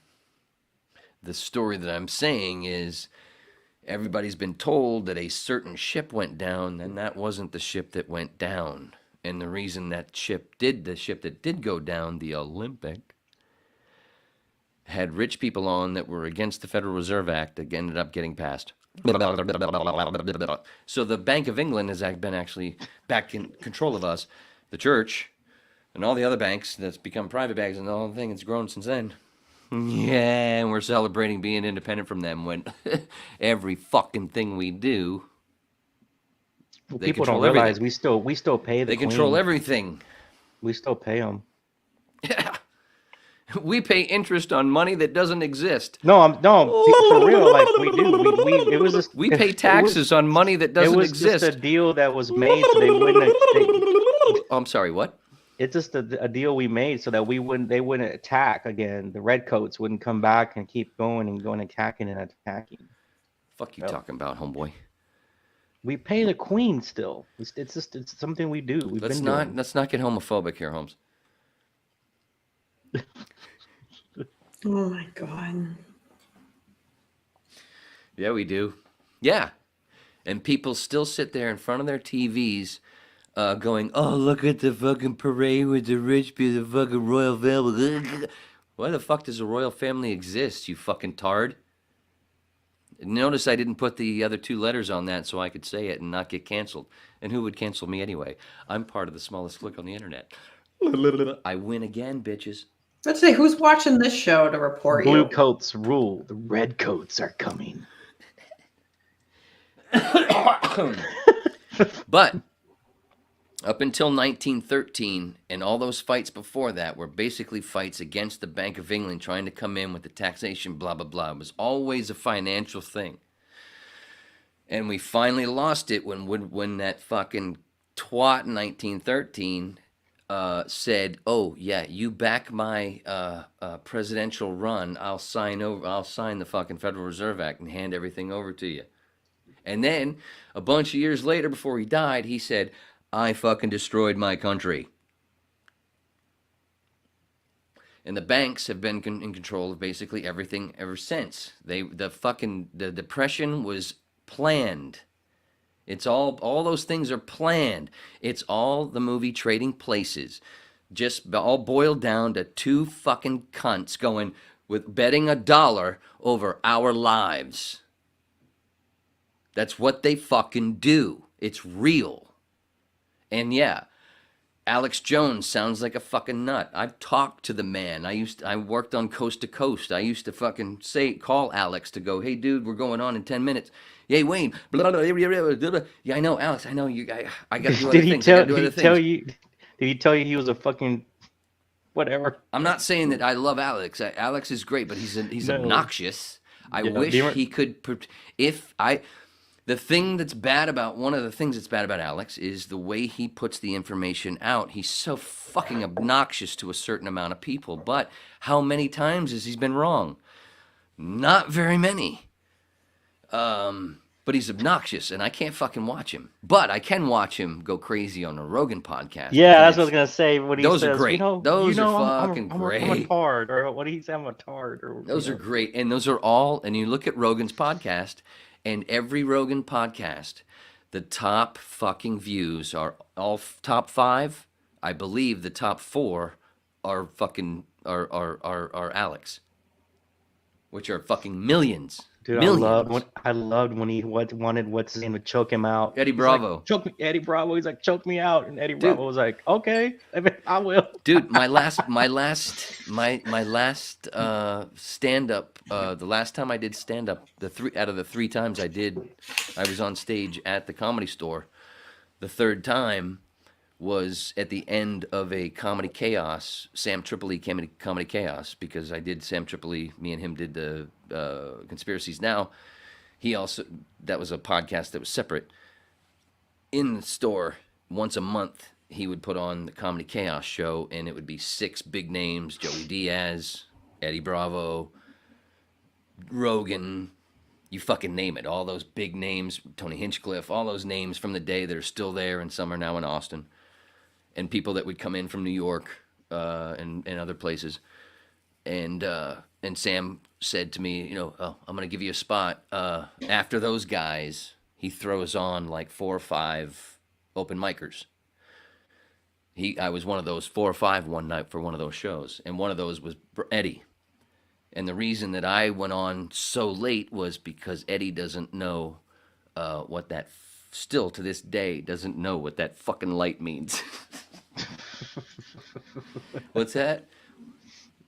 the story that I'm saying is everybody's been told that a certain ship went down, and that wasn't the ship that went down. And the reason the ship that did go down, the Olympic, had rich people on that were against the Federal Reserve Act that ended up getting passed. So the Bank of England has been actually back in control of us, the church, and all the other banks that's become private banks, and the whole thing has grown since then. Yeah, and we're celebrating being independent from them when every fucking thing we do, Well, they people don't control realize everything. we still pay the They Queen. control everything. We still pay them. Yeah. We pay interest on money that doesn't exist. No, for real. Like we do. It was just We pay taxes on money that doesn't It was exist. just a deal that was made so they wouldn't. Oh, I'm sorry, what? It's just a deal we made so that they wouldn't attack again. The redcoats wouldn't come back and keep going and attacking and attacking. Fuck you talking about, homeboy. We pay the Queen still. It's something we do. Let's not get homophobic here, Holmes. Oh my God. Yeah, we do. Yeah. And people still sit there in front of their TVs going, oh, look at the fucking parade with the rich people, the fucking royal family. Why the fuck does a royal family exist, you fucking tard? Notice I didn't put the other two letters on that so I could say it and not get canceled. And who would cancel me anyway? I'm part of the smallest clique on the internet. I win again, bitches. Let's say, who's watching this show to report Blue you? coats rule. The red coats are coming. But up until 1913 and all those fights before that were basically fights against the Bank of England trying to come in with the taxation, blah, blah, blah. It was always a financial thing. And we finally lost it when that fucking twat in 1913 said, "Oh yeah, you back my presidential run, I'll sign the fucking Federal Reserve Act and hand everything over to you." And then a bunch of years later, before he died, he said, "I fucking destroyed my country." And the banks have been in control of basically everything ever since. The Depression was planned. It's all those things are planned. It's all the movie Trading Places. Just all boiled down to two fucking cunts going with betting $1 over our lives. That's what they fucking do. It's real. And yeah, Alex Jones sounds like a fucking nut. I've talked to the man. I worked on Coast to Coast. I used to fucking call Alex to go, "Hey dude, we're going on in 10 minutes. Yay, Wayne. Blah, blah, blah, blah, blah, blah. Yeah, I know, Alex. I know you. I got to do other things. Did he tell you he was a fucking whatever? I'm not saying that I love Alex. Alex is great, but he's No. obnoxious. I Yeah, wish he could. One of the things that's bad about Alex is the way he puts the information out. He's so fucking obnoxious to a certain amount of people. But how many times has he been wrong? Not very many. But he's obnoxious, and I can't fucking watch him. But I can watch him go crazy on a Rogan podcast. Yeah, that's what I was gonna say. When he those says, are great. Those are fucking great. I'm a tard, or what did he say? I'm a tard. Or those are great, and those are all. And you look at Rogan's podcast, and every Rogan podcast, the top fucking views are all top 5. I believe the top 4 are fucking are Alex, which are fucking millions. Dude, millions. I loved when he wanted what's his name to choke him out. Eddie He's Bravo. Like, choke me, Eddie Bravo. He's like, choke me out, and Eddie Bravo was like, okay, I will. Dude, my last stand up. The last time I did stand up, out of the 3 times I was on stage at the Comedy Store. The third time was at the end of a Comedy Chaos, Sam Tripoli Comedy Chaos, because I did Sam Tripoli. Me and him did the Conspiracies Now. That was a podcast that was separate. In the store, once a month, he would put on the Comedy Chaos show, and it would be 6 big names: Joey Diaz, Eddie Bravo, Rogan, you fucking name it. All those big names, Tony Hinchcliffe, all those names from the day that are still there, and some are now in Austin. And people that would come in from New York and other places. And Sam said to me, I'm going to give you a spot. After those guys, he throws on like 4 or 5 open micers. I was one of those 4 or 5 one night for one of those shows. And one of those was Eddie. And the reason that I went on so late was because Eddie doesn't know what that, still to this day, doesn't know what that fucking light means. What's that?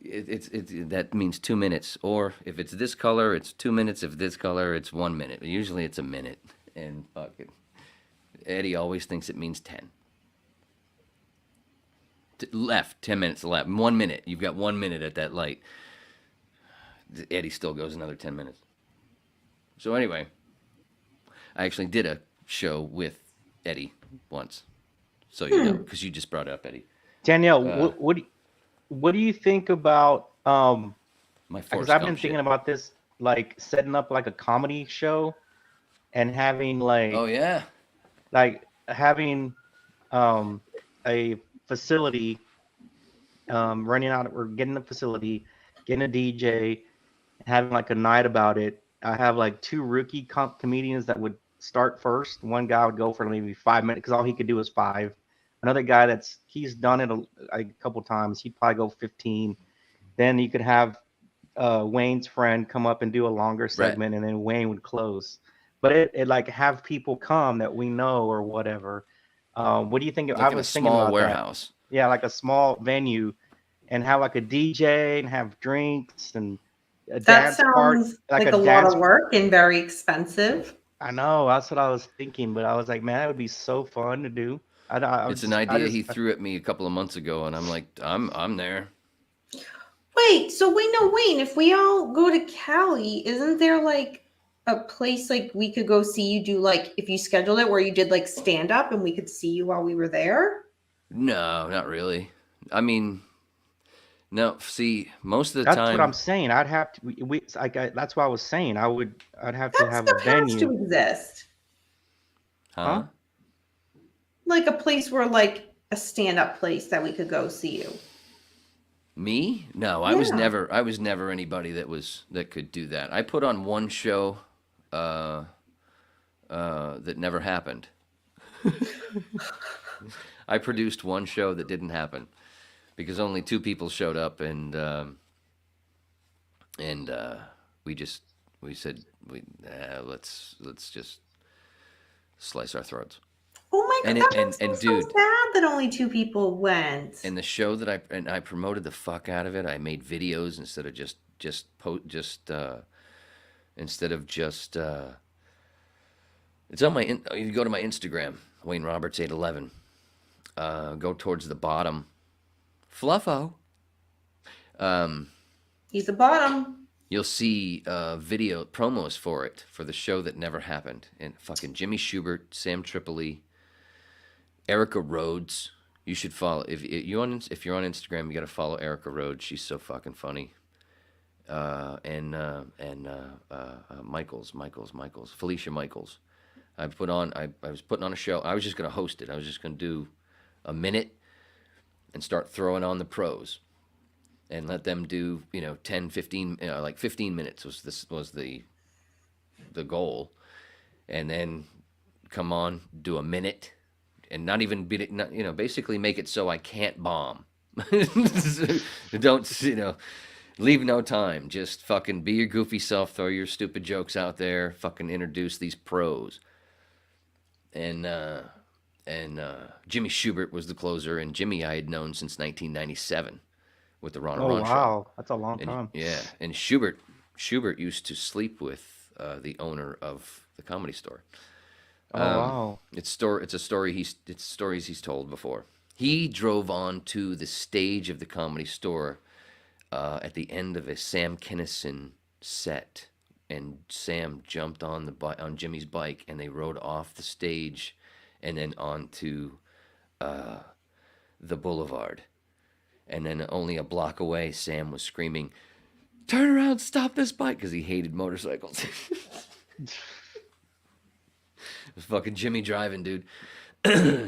It's that means 2 minutes. Or if it's this color, it's 2 minutes. If this color, it's 1 minute. Usually it's a minute. And fucking Eddie always thinks it means 10. Left, 10 minutes left. 1 minute. You've got 1 minute at that light. Eddie still goes another 10 minutes. So anyway, I actually did a show with Eddie once. So you know, because you just brought up Eddie. Danielle, what do you think about my because I've been thinking about this, like setting up like a comedy show and having like having a facility, renting out or getting a facility getting a DJ, having like a night about it. I have like two rookie comedians that would start first. One guy would go for maybe 5 minutes because all he could do was 5. Another guy he's done it a couple times. He'd probably go 15. Then you could have Wayne's friend come up and do a longer segment, and then Wayne would close. But it like have people come that we know or whatever. What do you think? Like I in was a thinking small about warehouse. that. Yeah, like a small venue, and have like a DJ and have drinks and a That dance part, sounds like a a lot dance. of work and very expensive. I know that's what I was thinking, but I was like, man, that would be so fun to do. It's an idea he threw at me a couple of months ago, and I'm like, I'm there. Wait, so Wayne, if we all go to Cali, isn't there like a place like we could go see you do, like if you scheduled it where you did like stand up and we could see you while we were there? No, not really. I mean, no. See, most of the That's time, what I'm saying. I'd have to. That's what I was saying. I'd have to That have stuff a has venue. to exist. huh? Like a place where like a stand-up place that we could go see you. Me? No, I was Yeah. never anybody that could do that. I put on one show that never happened. I produced one show that didn't happen because only 2 people showed up, and we said let's just slice our throats. Oh my And god, it- that and- makes and me so dude- sad that only 2 people went. And the show that I promoted the fuck out of it. I made videos instead of it's on my you go to my Instagram, Wayne Roberts 811. Go towards the bottom. Fluffo. He's a bottom. You'll see video promos for it, for the show that never happened. And fucking Jimmy Schubert, Sam Tripoli, Erica Rhodes. You should follow if you're on Instagram. You got to follow Erica Rhodes. She's so fucking funny. And Michaels, Felicia Michaels. I was putting on a show. I was just gonna host it. I was just gonna do a minute and start throwing on the pros, and let them do 10, 15, like 15 minutes was the goal, and then come on, do a minute. And not even beat it, basically make it so I can't bomb. Don't, leave no time. Just fucking be your goofy self, throw your stupid jokes out there, fucking introduce these pros. And Jimmy Schubert was the closer, and Jimmy I had known since 1997 with the Ron and Ron show. Wow, that's a long And, time. yeah, and Schubert used to sleep with the owner of the Comedy Store. Wow. It's stories he's told before. He drove on to the stage of the Comedy Store at the end of a Sam Kinison set, and Sam jumped on Jimmy's bike, and they rode off the stage, and then onto the boulevard, and then only a block away, Sam was screaming, "Turn around! Stop this bike!" because he hated motorcycles. It was fucking Jimmy driving, dude.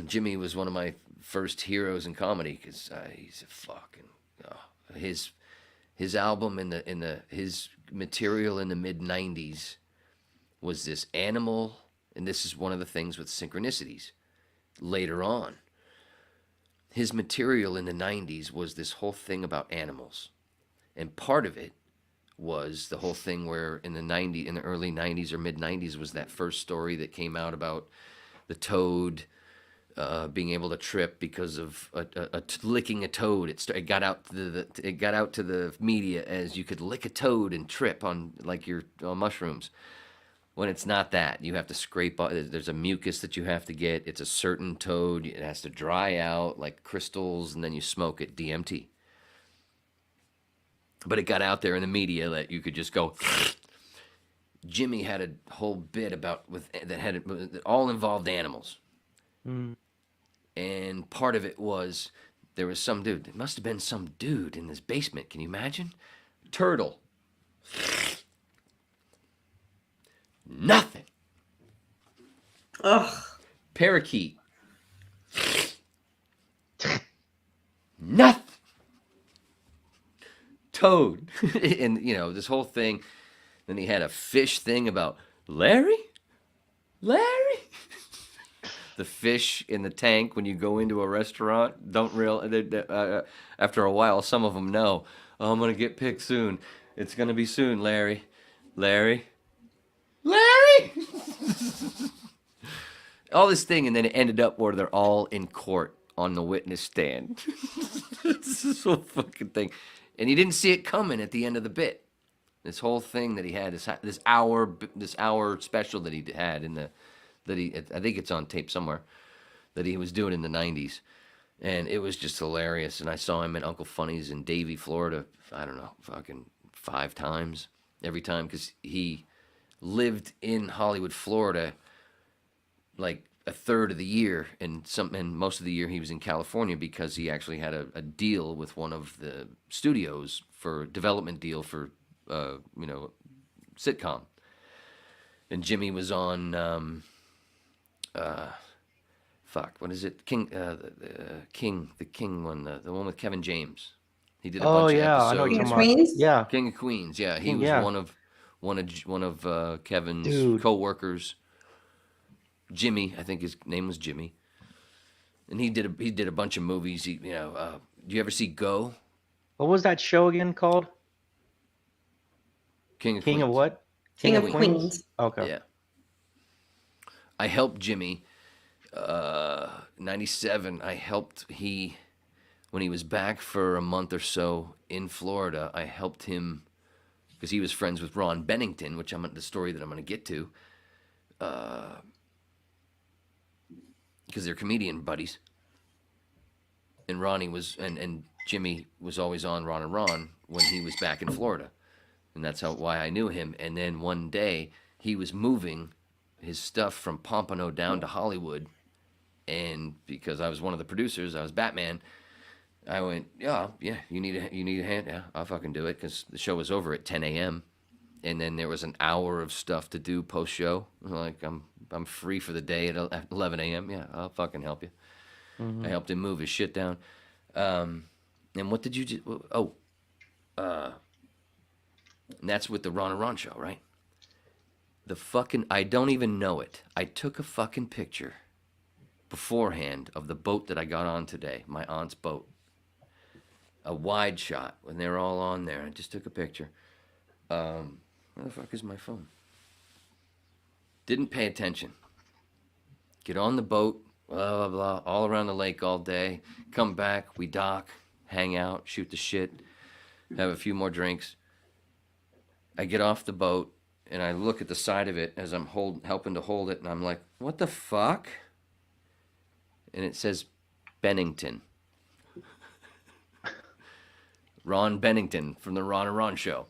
Jimmy was one of my first heroes in comedy because he's a fucking his album his material in the mid '90s was this animal, and this is one of the things with synchronicities. Later on, his material in the '90s was this whole thing about animals, and part of it was the whole thing where in the early 90s or mid 90s was that first story that came out about the toad being able to trip because of licking a toad. It got out to the media as you could lick a toad and trip on like your mushrooms. When it's not that, you have to scrape. There's a mucus that you have to get. It's a certain toad. It has to dry out like crystals, and then you smoke it. DMT. But it got out there in the media that you could just go. Jimmy had a whole bit that all involved animals, and part of it was there was some dude. There must have been some dude in this basement. Can you imagine? Turtle. Nothing. Ugh. Parakeet. Nothing. toad. And, you know, this whole thing. Then he had a fish thing about Larry? The fish in the tank when you go into a restaurant don't after a while, some of them know. Oh, I'm going to get picked soon. It's going to be soon, Larry. All this thing, and then it ended up where they're all in court on the witness stand. It's this whole fucking thing. And you didn't see it coming at the end of the bit. This whole thing that he had, this hour special that he had I think it's on tape somewhere, that he was doing in the 90s. And it was just hilarious. And I saw him at Uncle Funny's in Davie, Florida, I don't know, fucking 5 times. Every time, because he lived in Hollywood, Florida, like a third of the year, and most of the year he was in California because he actually had a deal with one of the studios for development deal for, sitcom. And Jimmy was on... what is it? The King one, the one with Kevin James. He did a bunch of episodes. I know what you're King of talking about. Queens? Yeah. King of Queens. Yeah, he King, was yeah. one of Kevin's Dude. co-workers. Jimmy, I think his name was Jimmy. And he did a bunch of movies. Do you ever see Go? What was that show again called? King King of what? King of Queens. Okay. Yeah. I helped Jimmy. 97. When he was back for a month or so in Florida, I helped him because he was friends with Ron Bennington, which the story that I'm going to get to. Because they're comedian buddies. And Ronnie was, and Jimmy was always on Ron and Ron when he was back in Florida. And that's why I knew him. And then one day he was moving his stuff from Pompano down to Hollywood. And because I was one of the producers, I was Batman, I went, yeah, you need a hand? Yeah, I'll fucking do it, because the show was over at 10 a.m. And then there was an hour of stuff to do post-show. Like, I'm free for the day at 11 a.m. Yeah, I'll fucking help you. Mm-hmm. I helped him move his shit down. And what did you do? And that's with the Ron and Ron show, right? I don't even know it. I took a fucking picture beforehand of the boat that I got on today, my aunt's boat. A wide shot when they were all on there. I just took a picture. Where the fuck is my phone? Didn't pay attention. Get on the boat, blah, blah, blah, all around the lake all day. Come back, we dock, hang out, shoot the shit, have a few more drinks. I get off the boat, and I look at the side of it as I'm helping to hold it, and I'm like, what the fuck? And it says Bennington. Ron Bennington from the Ron and Ron show.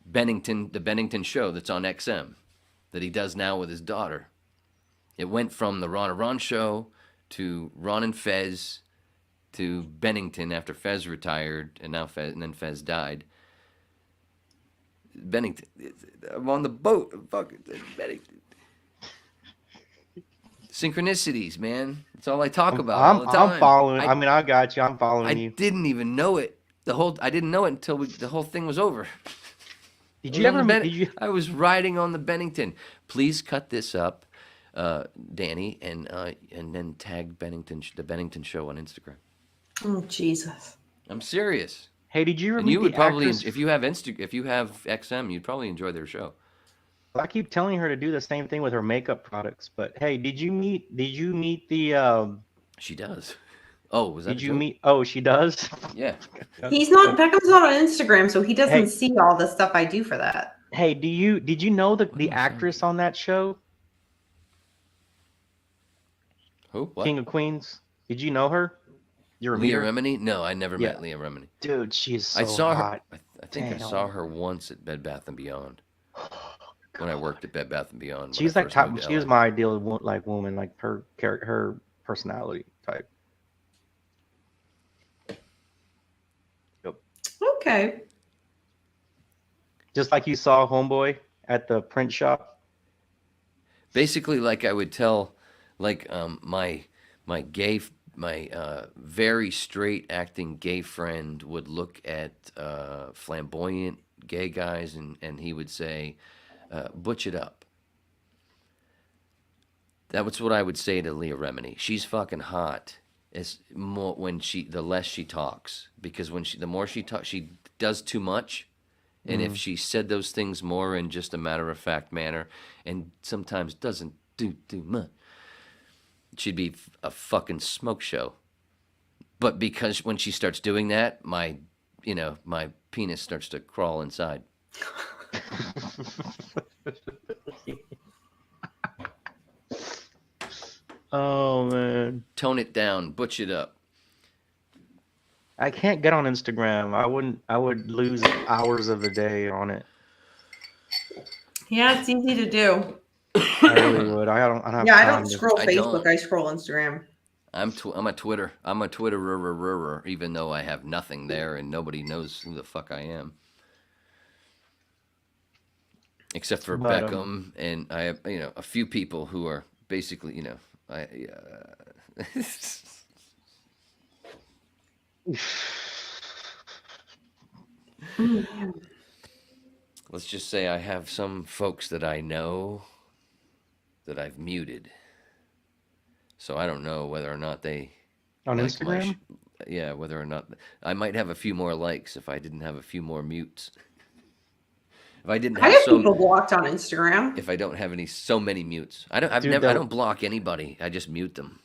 The Bennington show that's on XM that he does now with his daughter. It went from the Ron and Ron show to Ron and Fez to Bennington after Fez retired, and then Fez died. Bennington. I'm on the boat. Fuck Bennington. Synchronicities, man. That's all I talk about all the time. I'm following. I got you. I'm following you. I didn't even know it. I didn't know it until the whole thing was over. I was riding on the Bennington. Please cut this up, Danny, and then tag the Bennington show on Instagram. Oh Jesus! I'm serious. Hey, did you? And you would probably, if you have XM, you'd probably enjoy their show. I keep telling her to do the same thing with her makeup products, but hey, did you meet the? She does. Oh, was that? Did you meet? Oh, she does. Yeah. Beckham's not on Instagram, so he doesn't see all the stuff I do for that. Hey, did you know the actress on that show? Who? What? King of Queens. Did you know her? You're Leah Remini? No, I never met Leah Remini. Dude, she is so I saw hot. her. I think I saw her once at Bed Bath & Beyond. When I worked at Bed Bath & Beyond. She's like she was my ideal woman, like her character, her personality type. Yep. Okay. Just like you saw Homeboy at the print shop. Basically, like I would tell, like my my very straight acting gay friend would look at flamboyant gay guys and he would say, "Butch it up." That was what I would say to Leah Remini. She's fucking hot. It's more the less she talks, because the more she talks, she does too much. And if she said those things more in just a matter of fact manner, and sometimes doesn't do too much, she'd be a fucking smoke show. But because when she starts doing that, my penis starts to crawl inside. Oh man, Tone it down, butch it up. I can't get on Instagram. I would lose hours of the day on it. Yeah, it's easy to do. I really would. I don't have Yeah, I time don't to- scroll I Facebook. don't. I scroll Instagram. I'm a Twitterer, even though I have nothing there and nobody knows who the fuck I am. Except for But, Beckham, and I have, a few people who are basically, let's just say I have some folks that I know that I've muted. So I don't know whether or not they on like Instagram. yeah, whether or not I might have a few more likes if I didn't have a few more mutes. If I didn't I have have people blocked on Instagram. if I don't have so many mutes. I Dude, don't block anybody. I just mute them.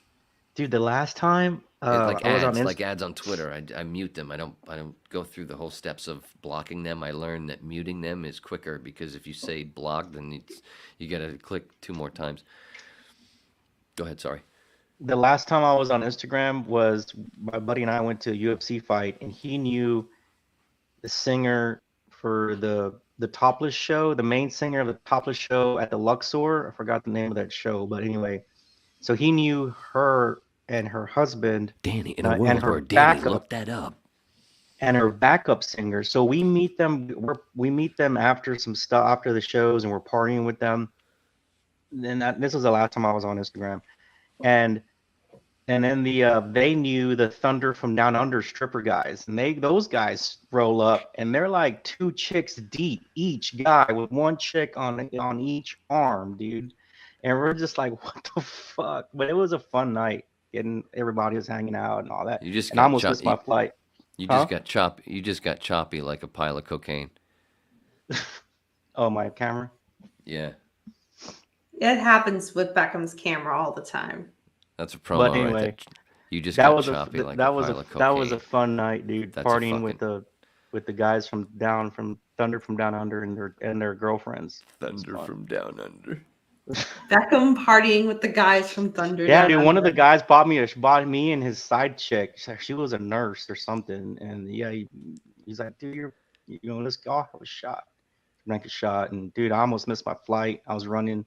Dude, the last time Like I was on ads, ads on Twitter. I mute them. I don't go through the whole steps of blocking them. I learned that muting them is quicker, because if you say block, then you got to click 2 more times. Go ahead, sorry. the last time I was on Instagram was my buddy and I went to a UFC fight, and he knew the singer for the Topless show, the main singer of the Topless show at the Luxor. I forgot the name of that show, but anyway, so he knew her and her husband, Danny, in a and world her where Danny backup. looked that up. And her backup singer. So we meet them. We meet them after some stuff after the shows, and we're partying with them. Then this was the last time I was on Instagram, and then they knew the Thunder from Down Under stripper guys, and those guys roll up, and they're like 2 chicks deep, each guy with 1 chick on each arm, dude. And we're just like, what the fuck? But it was a fun night. Everybody was hanging out and all that. You just and I almost missed my flight. You Huh? just got choppy. You just got choppy like a pile of cocaine. Oh, my camera. Yeah, It happens with Beckham's camera all the time. that's a promo But right anyway, there. You just that got was choppy like that a was pile of cocaine. that was a fun night, dude. That's a Partying with fucking- the guys from Thunder from Down Under and their girlfriends. Thunder from Down Under. Beckham partying with the guys from Thunder. Yeah, Down dude. One of the Under. guys bought me and his side chick. She was a nurse or something, and yeah, he's like, dude, let's go have a shot. Drank a shot, and dude, I almost missed my flight. I was running.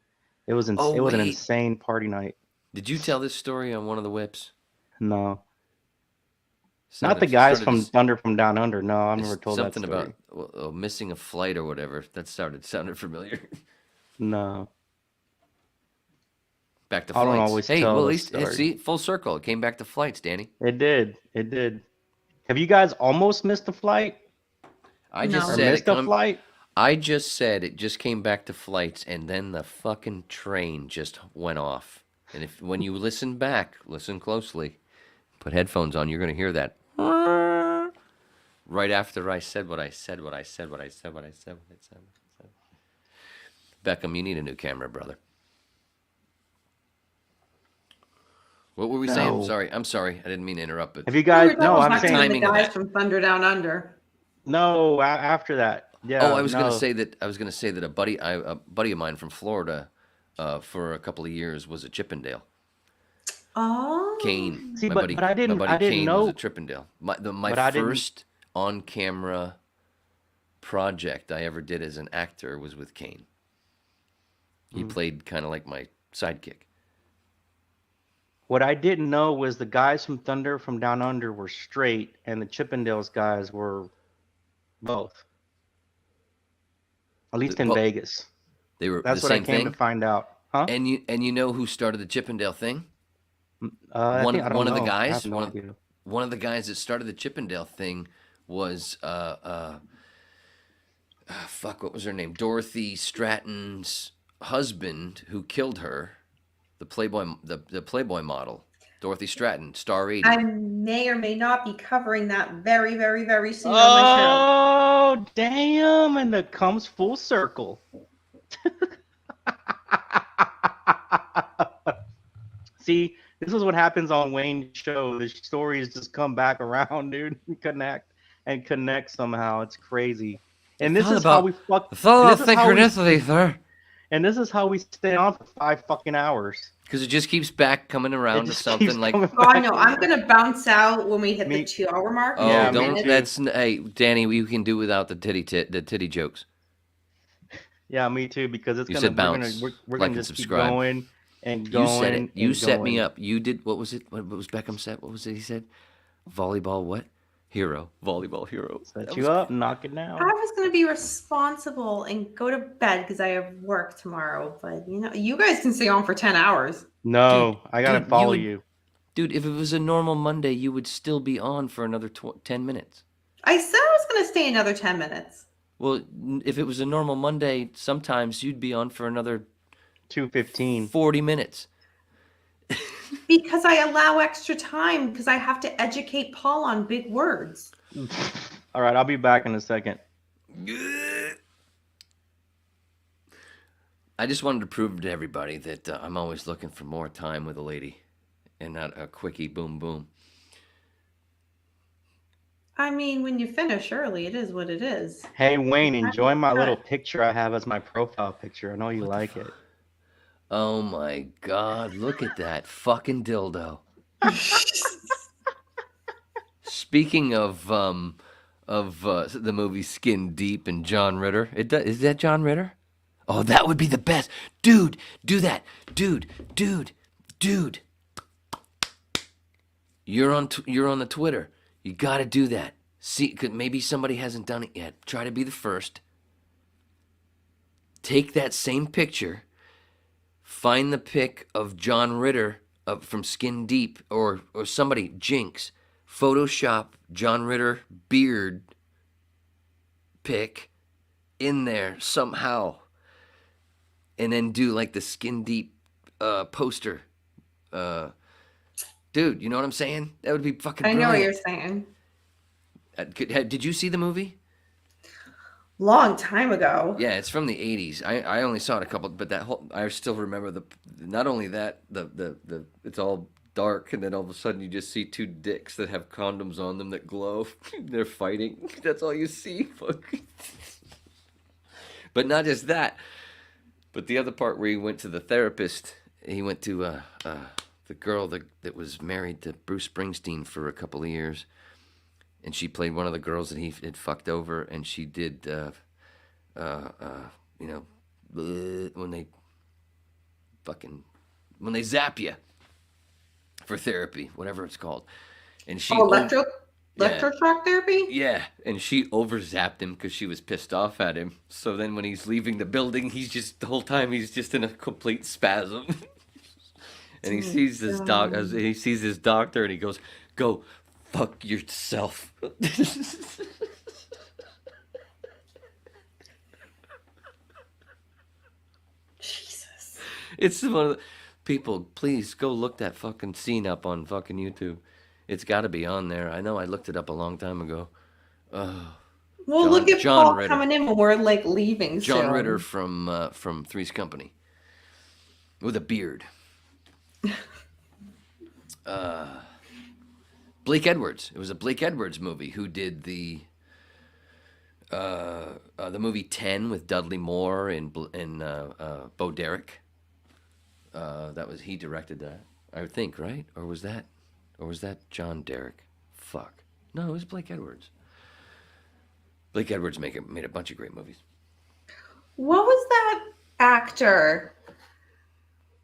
It was an wait. insane party night. Did you tell this story on one of the whips? No, not the guys from Thunder from Down Under. No, I've never told that something story. about missing a flight or whatever. That sounded familiar. No. Back to I flights. don't always hey, tell well, at the least story. see, full circle. It came back to flights, Danny. It did. Have you guys almost missed a flight? I just No. Or said missed a flight? I just said it just came back to flights, and then the fucking train just went off. And when you listen back, listen closely, put headphones on, you're gonna hear that. Right after I said what I said. Beckham, you need a new camera, brother. What were we saying? No. I'm sorry. I didn't mean to interrupt. But Have you We guys? were No, talking I'm about saying timing the of guys that. from Thunder Down Under. no. After that, yeah. I was no. gonna say that a buddy of mine from Florida, for a couple of years was a Chippendale. Oh. Kane. See, my but- buddy, but I didn't- my buddy I didn't Kane know- was a Chippendale. My But I didn't- first on-camera project I ever did as an actor was with Kane. He played kind of like my sidekick. What I didn't know was the guys from Thunder from Down Under were straight, and the Chippendales guys were both. At least in Well, Vegas. They were That's the what I same came thing. to find out. Huh? And you know who started the Chippendale thing? I One think, I don't one of the know. I guys, have no idea. one of the guys that started the Chippendale thing was fuck, what was her name? Dorothy Stratton's husband, who killed her, the Playboy model, Dorothy Stratton, Star 80. I may or may not be covering that very, very, very soon on my show. Oh, damn. And it comes full circle. See, this is what happens on Wayne's show. The stories just come back around, dude, and connect somehow. It's crazy. And this is how we fuck. It's all and about this is how we- synchronicity, sir. And this is how we stay on for 5 fucking hours. Because it just keeps coming around to just something keeps like. coming God, back. no, I'm gonna bounce out when we hit Me- the 2-hour mark. Oh, Yeah, me don't. too. That's hey, Danny. You can do without the titty jokes. Yeah, me too. Because it's You gonna said bounce. we're Like gonna and just keep subscribe. going and You going. said it. You and set me going. up. You did. What was it? What was Beckham said? What was it? He said, volleyball. What? Hero. Volleyball hero. Set That you was- up, knock it down. I was gonna be responsible and go to bed because I have work tomorrow. But you guys can stay on for 10 hours. No, I gotta dude, you follow would- you. Dude, if it was a normal Monday, you would still be on for another 10 minutes. I said I was gonna stay another 10 minutes. Well, if it was a normal Monday, sometimes you'd be on for another 2:15. 40 minutes. Because I allow extra time because I have to educate Paul on big words. All right, I'll be back in a second. I just wanted to prove to everybody that I'm always looking for more time with a lady and not a quickie boom boom. I mean, when you finish early, it is what it is. Hey Wayne, enjoy my little picture I have as my profile picture. I know you like it. Oh my God, look at that fucking dildo. Speaking of the movie Skin Deep and John Ritter, is that John Ritter? Oh, that would be the best. Dude, do that. Dude. You're on the Twitter. You got to do that. See, maybe somebody hasn't done it yet. Try to be the first. Take that same picture. Find the pic of John Ritter from Skin Deep or somebody, Jinx. Photoshop John Ritter beard pic in there somehow. And then do like the Skin Deep poster. Dude, you know what I'm saying? That would be fucking I brilliant. know what you're saying. Did you see the movie? Long time ago. Yeah, it's from the 80s. I only saw it a couple, but I still remember not only that, the it's all dark, and then all of a sudden you just see 2 dicks that have condoms on them that glow. They're fighting. That's all you see. Fuck. But not just that. But the other part where he went to the therapist, he went to the girl that was married to Bruce Springsteen for a couple of years. And she played one of the girls that he had fucked over, and she did, when they zap you for therapy, whatever it's called. And she Electroshock therapy? Yeah, and she overzapped him because she was pissed off at him. So then when he's leaving the building, the whole time he's just in a complete spasm. And he sees his doctor, and he goes, "Go fuck yourself." Jesus. It's one of the people. Please go look that fucking scene up on fucking YouTube. It's got to be on there. I know I looked it up a long time ago. Well, John- look at John Paul Ritter. coming in when we're like leaving. John soon. Ritter from Three's Company with a beard. Blake Edwards. It was a Blake Edwards movie. Who did the movie 10 with Dudley Moore and Bo Derek? He directed that, I would think, right? Or was that John Derek? Fuck. No, it was Blake Edwards. Blake Edwards made a bunch of great movies. What was that actor?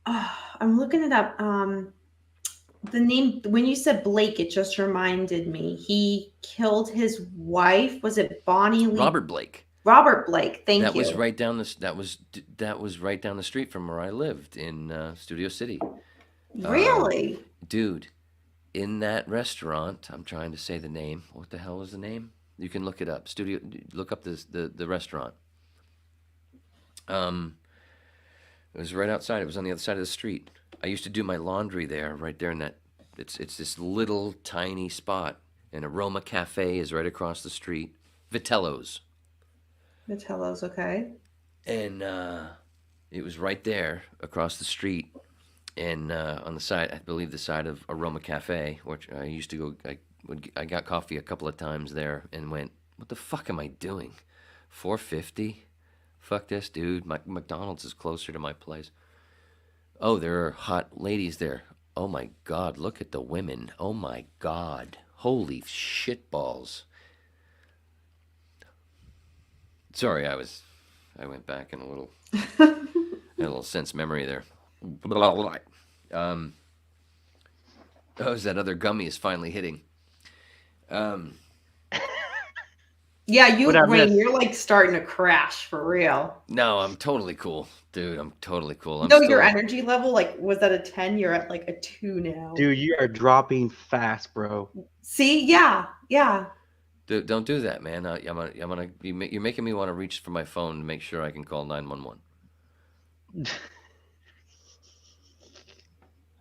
Oh, I'm looking it up. The name, when you said Blake, it just reminded me. He killed his wife. Was it Bonnie Lee? Robert Blake. Robert Blake. Thank you. That was right down the street from where I lived in Studio City. Really? Dude, in that restaurant, I'm trying to say the name. What the hell was the name? You can look it up. Look up the restaurant. It was right outside. It was on the other side of the street. I used to do my laundry there, right there in that. It's this little tiny spot. And Aroma Cafe is right across the street. Vitello's. Vitello's, okay. And it was right there across the street. And on the side, I believe the side of Aroma Cafe, which I used to go. I got coffee a couple of times there and went, what the fuck am I doing? $4.50? Fuck this, dude. McDonald's is closer to my place. Oh, there are hot ladies there. Oh my God, look at the women. Oh my God. Holy shitballs. Sorry, I went back in a little, had a little sense memory there. Oh, that other gummy is finally hitting. Yeah, What I Wayne, missed? you're like starting to crash for real. No, I'm totally cool. Dude, I'm totally cool. I'm No, still, your energy level, like, was at a 10, you're at like a 2 now. Dude, you are dropping fast, bro. See? Yeah. Dude, don't do that, man. You're making me want to reach for my phone to make sure I can call 911.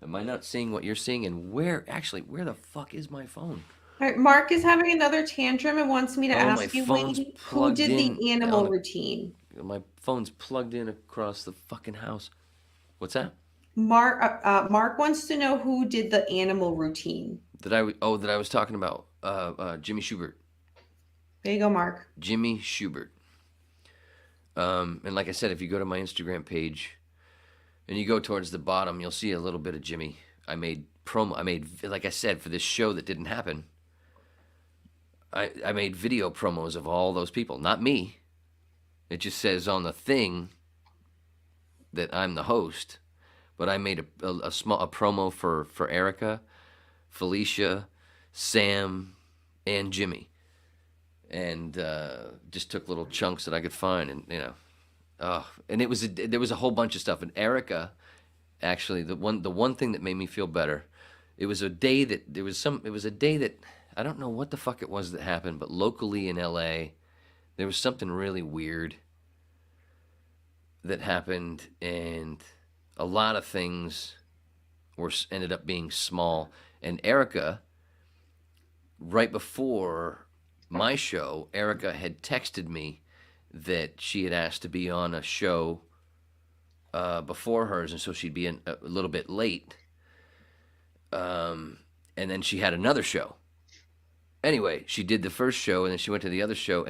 Am I not seeing what you're seeing? And where the fuck is my phone? All right, Mark is having another tantrum and wants me to Oh, my ask you, phone's Wayne, who plugged did in the animal on a- routine? My phone's plugged in across the fucking house. What's that? Mark wants to know who did the animal routine. That I was talking about Jimmy Schubert. There you go, Mark. Jimmy Schubert. And like I said, if you go to my Instagram page and you go towards the bottom, you'll see a little bit of Jimmy. I made, like I said, for this show that didn't happen, I made video promos of all those people. Not me. It just says on the thing that I'm the host. But I made a promo for Erica, Felicia, Sam, and Jimmy. And just took little chunks that I could find, and and there was a whole bunch of stuff. And Erica, actually, the one thing that made me feel better, it was a day that I don't know what the fuck it was that happened, but locally in LA, there was something really weird that happened, and a lot of things ended up being small. And Erica, right before my show, Erica had texted me that she had asked to be on a show before hers, and so she'd be a little bit late. And then she had another show. Anyway, she did the first show, and then she went to the other show,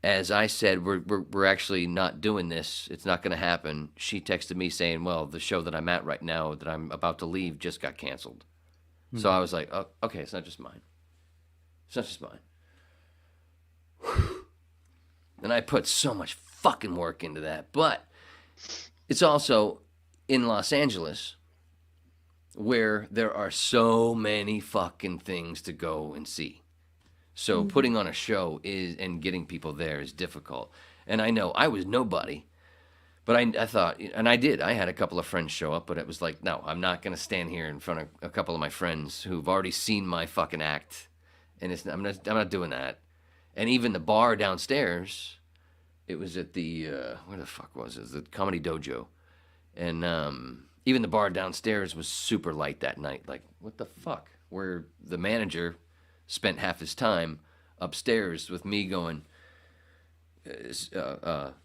as I said, we're actually not doing this. It's not going to happen. She texted me saying, well, the show that I'm at right now that I'm about to leave just got canceled. Mm-hmm. So I was like, oh, okay, it's not just mine. It's not just mine. And I put so much fucking work into that. But it's also in Los Angeles where there are so many fucking things to go and see. So putting on a show and getting people there is difficult. And I know I was nobody, but I thought, and I did. I had a couple of friends show up, but it was like, no, I'm not going to stand here in front of a couple of my friends who've already seen my fucking act, and I'm not doing that. And even the bar downstairs, it was at the where the fuck was it? The Comedy Dojo, and even the bar downstairs was super light that night. Like, what the fuck? Where the manager spent half his time upstairs with me going,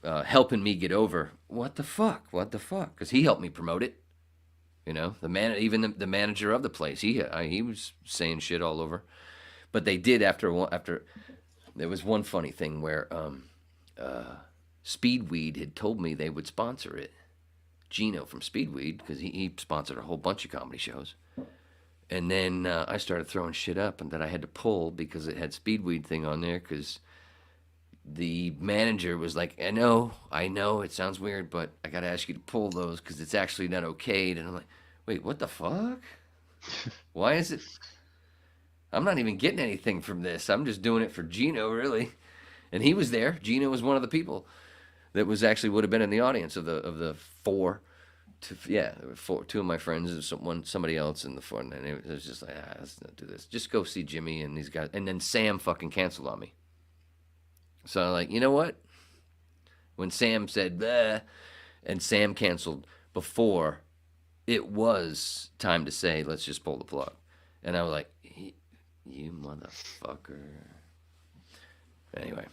helping me get over. What the fuck? Because he helped me promote it. You know, the manager of the place, he was saying shit all over. But they did after there was one funny thing where Speedweed had told me they would sponsor it. Gino from Speedweed, because he sponsored a whole bunch of comedy shows. And then I started throwing shit up and that I had to pull because it had Speedweed thing on there, because the manager was like, I know, it sounds weird, but I got to ask you to pull those because it's actually not okayed. And I'm like, wait, what the fuck? Why is it? I'm not even getting anything from this. I'm just doing it for Gino, really. And he was there. Gino was one of the people that was actually would have been in the audience of the four. There were two of my friends and somebody else in the front, and it was just like, let's not do this. Just go see Jimmy and these guys. And then Sam fucking canceled on me. So I'm like, you know what? When Sam said, bleh, and Sam canceled before, it was time to say, let's just pull the plug. And I was like, you motherfucker. Anyway,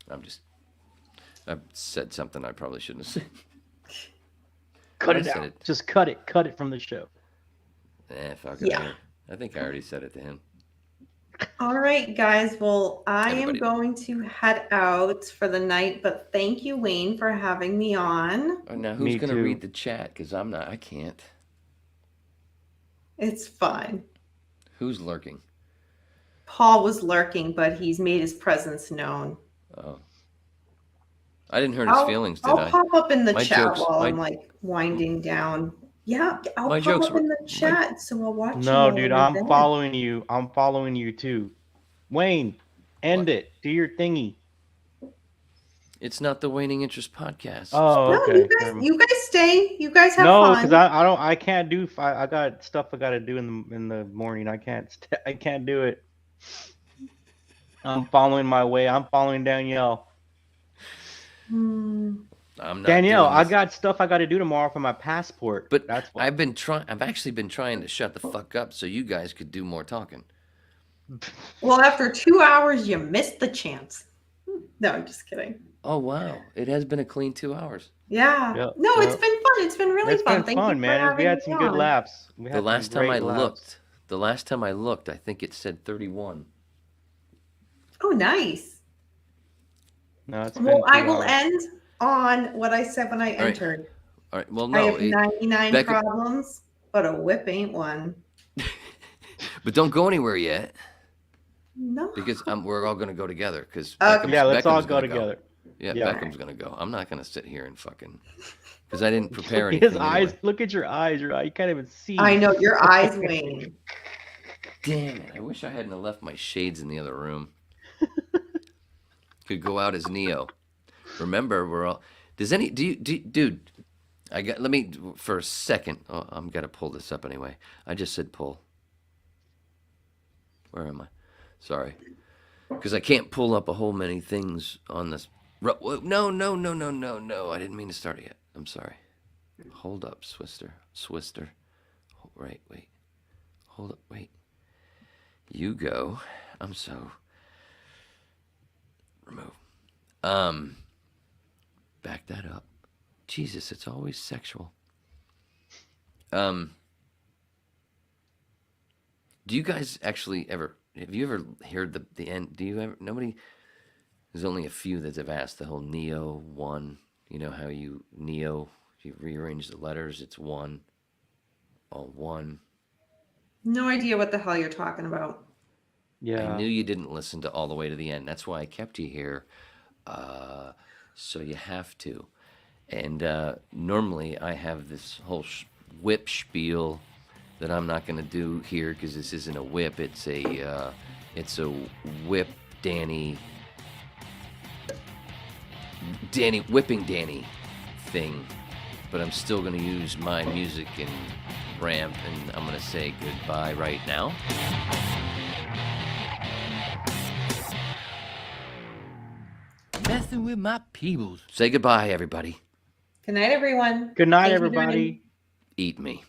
I've said something I probably shouldn't have said. Cut it out. Just cut it. Cut it from the show. Fuck it. Yeah. I think I already said it to him. All right, guys. Well, I Everybody. am going to head out for the night, but thank you, Wayne, for having me on. Now, who's Me going to too. read the chat? Because I can't. It's fine. Who's lurking? Paul was lurking, but he's made his presence known. Oh. I didn't hurt his feelings, did I'll I? pop up in the My chat jokes- while my- I'm like winding down. Yeah, I'll My pop jokes up were- in the chat, so I'll watch you. No, while dude, you're I'm there. following you. I'm following you too. Wayne, end it. Do your thingy. It's not the Waning Interest podcast. Oh, No, okay. you guys stay. You guys have No, fun. because I can't do. I got stuff I got to do in the morning. I can't do it. I'm following my way. I'm following Danielle. Hmm. I'm not Danielle, doing I this. got stuff I got to do tomorrow for my passport. But that's why. I've actually been trying to shut the fuck up so you guys could do more talking. Well, after 2 hours, you missed the chance. No, I'm just kidding. Oh wow, it has been a clean 2 hours. Yeah. Yep, No, it's yep. been fun. It's been really It's fun. been Thank you fun, for man. We having had me some good on. laughs. We had The some last time great I laughs. looked, I think it said 31. Oh, nice. No, it's been Well, 2 I will hours. end on what I said when I All right. entered. All right. Well, I no, have 99 Becca- problems, but a whip ain't one. but don't go anywhere yet No. because we're all going to go together. Because Okay. Yeah, let's all Beckham's go gonna together. Yeah, Yeah. Beckham's going to go. I'm not going to sit here and fucking because I didn't prepare anything. His eyes. anyway. Look at your eyes. Your eye. You can't even see. I know your eyes, Wayne. Damn it! I wish I hadn't have left my shades in the other room. Could go out as Neo. Remember, we're all. Dude? Let me for a second. Oh, I'm gonna pull this up anyway. I just said pull. Where am I? Sorry, because I can't pull up a whole many things on this. No! I didn't mean to start it yet. I'm sorry. Hold up, Swister. Right, wait. Hold up, wait. You go. I'm so. Remove. Back that up. Jesus, it's always sexual. Do you guys actually ever? Have you ever heard the end? Do you ever? Nobody. There's only a few that have asked the whole Neo one. You know how you rearrange the letters. It's one. All one. No idea what the hell you're talking about. Yeah. I knew you didn't listen to all the way to the end. That's why I kept you here. So you have to. And normally I have this whole whip spiel that I'm not going to do here because this isn't a whip. It's a whip whipping Danny thing. But I'm still going to use my music and ramp, and I'm going to say goodbye right now. Messing with my peoples. Say goodbye, everybody. Good night, everyone. Good night, Thank you, Dani. everybody. Eat me.